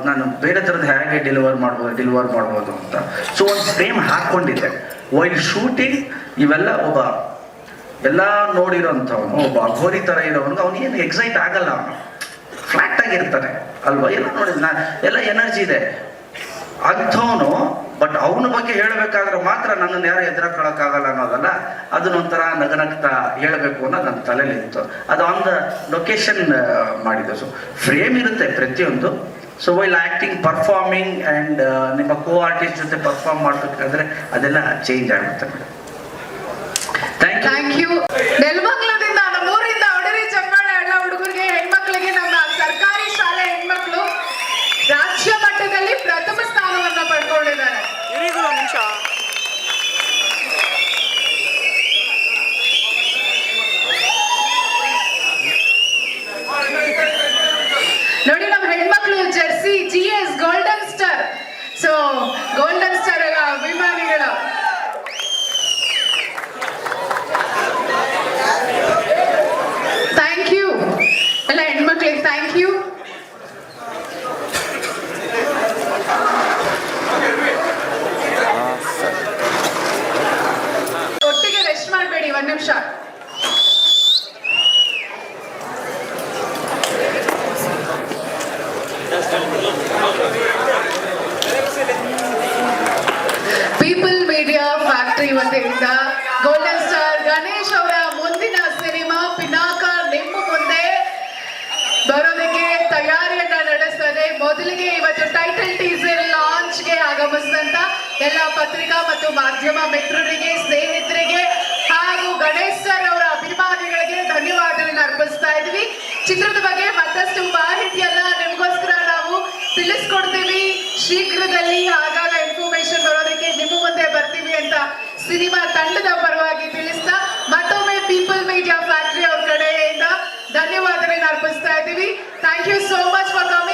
ನಾನು ಬೇರೆ ಥರದ್ದು ಹೇಗೆ ಡೆಲಿವರ್ ಮಾಡ್ಬೋದು ಅಂತ. ಸೊ ಒಂದು ಫ್ರೇಮ್ ಹಾಕ್ಕೊಂಡಿದ್ದೆ. ವೈಲ್ ಶೂಟಿಂಗ್ ಇವೆಲ್ಲ ಎಲ್ಲ ನೋಡಿರೋಂಥವನು, ಒಬ್ಬ ಅಘೋರಿ ಥರ ಇರೋವನಿಗೆ ಅವನೇನು ಎಕ್ಸೈಟ್ ಆಗಲ್ಲ, ಅವನು ಫ್ಲಾಟ್ ಆಗಿರ್ತಾನೆ ಅಲ್ವಾ. ಎಲ್ಲ ನೋಡಿದ ಎಲ್ಲ ಎನರ್ಜಿ ಇದೆ ಅಂಥವನು. ಬಟ್ ಅವನ ಬಗ್ಗೆ ಹೇಳಬೇಕಾದ್ರೆ ಮಾತ್ರ ನನ್ನನ್ನು ಯಾರು ಎದುರಾಕೊಳ್ಳೋಕ್ಕಾಗಲ್ಲ ಅನ್ನೋದಲ್ಲ, ಅದನ್ನೊಂಥರ ನಗನಗ್ತಾ ಹೇಳಬೇಕು ಅನ್ನೋದು ನನ್ನ ತಲೆಯಲ್ಲಿತ್ತು. ಅದು ಆನ್ ದ ಲೊಕೇಶನ್ ಮಾಡಿದ್ದು. ಸೊ ಫ್ರೇಮ್ ಇರುತ್ತೆ ಪ್ರತಿಯೊಂದು. So while acting, performing and ನಿಮ್ಮ ಕೋ ಆರ್ಟಿಸ್ಟ್ ಜೊತೆ ಪರ್ಫಾರ್ಮ್ ಮಾಡಬೇಕಾದ್ರೆ ಅದೆಲ್ಲ ಚೇಂಜ್ ಆಗುತ್ತೆ ಮೇಡಮ್. Thank you. ನೆಲಮಂಗಲದಿಂದ ನಮ್ಮೂರಿಂದ ಒಡರಿ ಚಪ್ಪಾಳೆ ಎಲ್ಲ ಹುಡುಗರಿಗೆ, ಹೆಣ್ಮಕ್ಳಿಗೆ, ನಮ್ಮ ಸರ್ಕಾರಿ ಶಾಲೆ ಹೆಣ್ಮಕ್ಳು ರಾಜ್ಯ ಮಟ್ಟದಲ್ಲಿ ಪ್ರಥಮ ಸ್ಥಾನವನ್ನು ಪಡ್ಕೊಂಡಿದ್ದಾರೆ. ನೋಡಿ, ನಮ್ಮ ಹೆಣ್ಮಕ್ಳು Jersey GS golden star. So golden star ಎಲ್ಲ ಅಭಿಮಾನಿಗಳು. ಥ್ಯಾಂಕ್ ಯು ಎಲ್ಲ ಹೆಣ್ಮಕ್ಳಿಗೆ, ಥ್ಯಾಂಕ್ ಯು. ಒಟ್ಟಿಗೆ ರೆಸ್ಟ್ ಮಾಡಬೇಡಿ, 1 ನಿಮಿಷ. ಪೀಪಲ್ ಮೀಡಿಯಾ ಫ್ಯಾಕ್ಟರಿ ವತಿಯಿಂದ ಗೋಲ್ಡನ್ ಸ್ಟಾರ್ ಗಣೇಶ್ ಅವರ ಮುಂದಿನ ಸಿನಿಮಾ ಪಿನಾಕ ನಿಮ್ಮ ಮುಂದೆ ಬರೋದಕ್ಕೆ ತಯಾರಿಯನ್ನ ನಡೆಸ್ತದೆ. ಮೊದಲಿಗೆ ಇವತ್ತು ಟೈಟಲ್ ಟೀಸರ್ ಲಾಂಚ್ಗೆ ಆಗಮಿಸಿದಂತ ಎಲ್ಲ ಪತ್ರಿಕಾ ಮತ್ತು ಮಾಧ್ಯಮ ಮಿತ್ರರಿಗೆ, ಸ್ನೇಹಿತರಿಗೆ ಹಾಗೂ ಗಣೇಶ್ ಸರ್ ಅವರ ಅಭಿಮಾನಿಗಳಿಗೆ ಧನ್ಯವಾದಗಳನ್ನ ಅರ್ಪಿಸ್ತಾ ಇದ್ವಿ. ಚಿತ್ರದ ಬಗ್ಗೆ ಮತ್ತಷ್ಟು ಮಾಹಿತಿಯನ್ನ ನಿಮಗೋಸ್ಕರ ನಾವು ತಿಳಿಸ್ಕೊಡ್ತೀವಿ ಶೀಘ್ರದಲ್ಲಿ. ಆಗಾಗ ಇನ್ಫಾರ್ಮೇಶನ್ ಬರೋದಕ್ಕೆ ನಿಮ್ಮ ಮುಂದೆ ಬರ್ತೀವಿ ಅಂತ ಸಿನಿಮಾ ತಂಡದ ಪರವಾಗಿ ತಿಳಿಸ್ತಾ ಮತ್ತೊಮ್ಮೆ ಪೀಪಲ್ ಮೀಡಿಯಾ ಫ್ಯಾಕ್ಟರಿ ಅವ್ರ ಕಡೆಯಿಂದ ಧನ್ಯವಾದಗಳನ್ನ ಅರ್ಪಿಸ್ತಾ ಇದ್ದೀವಿ. Thank you so much for coming.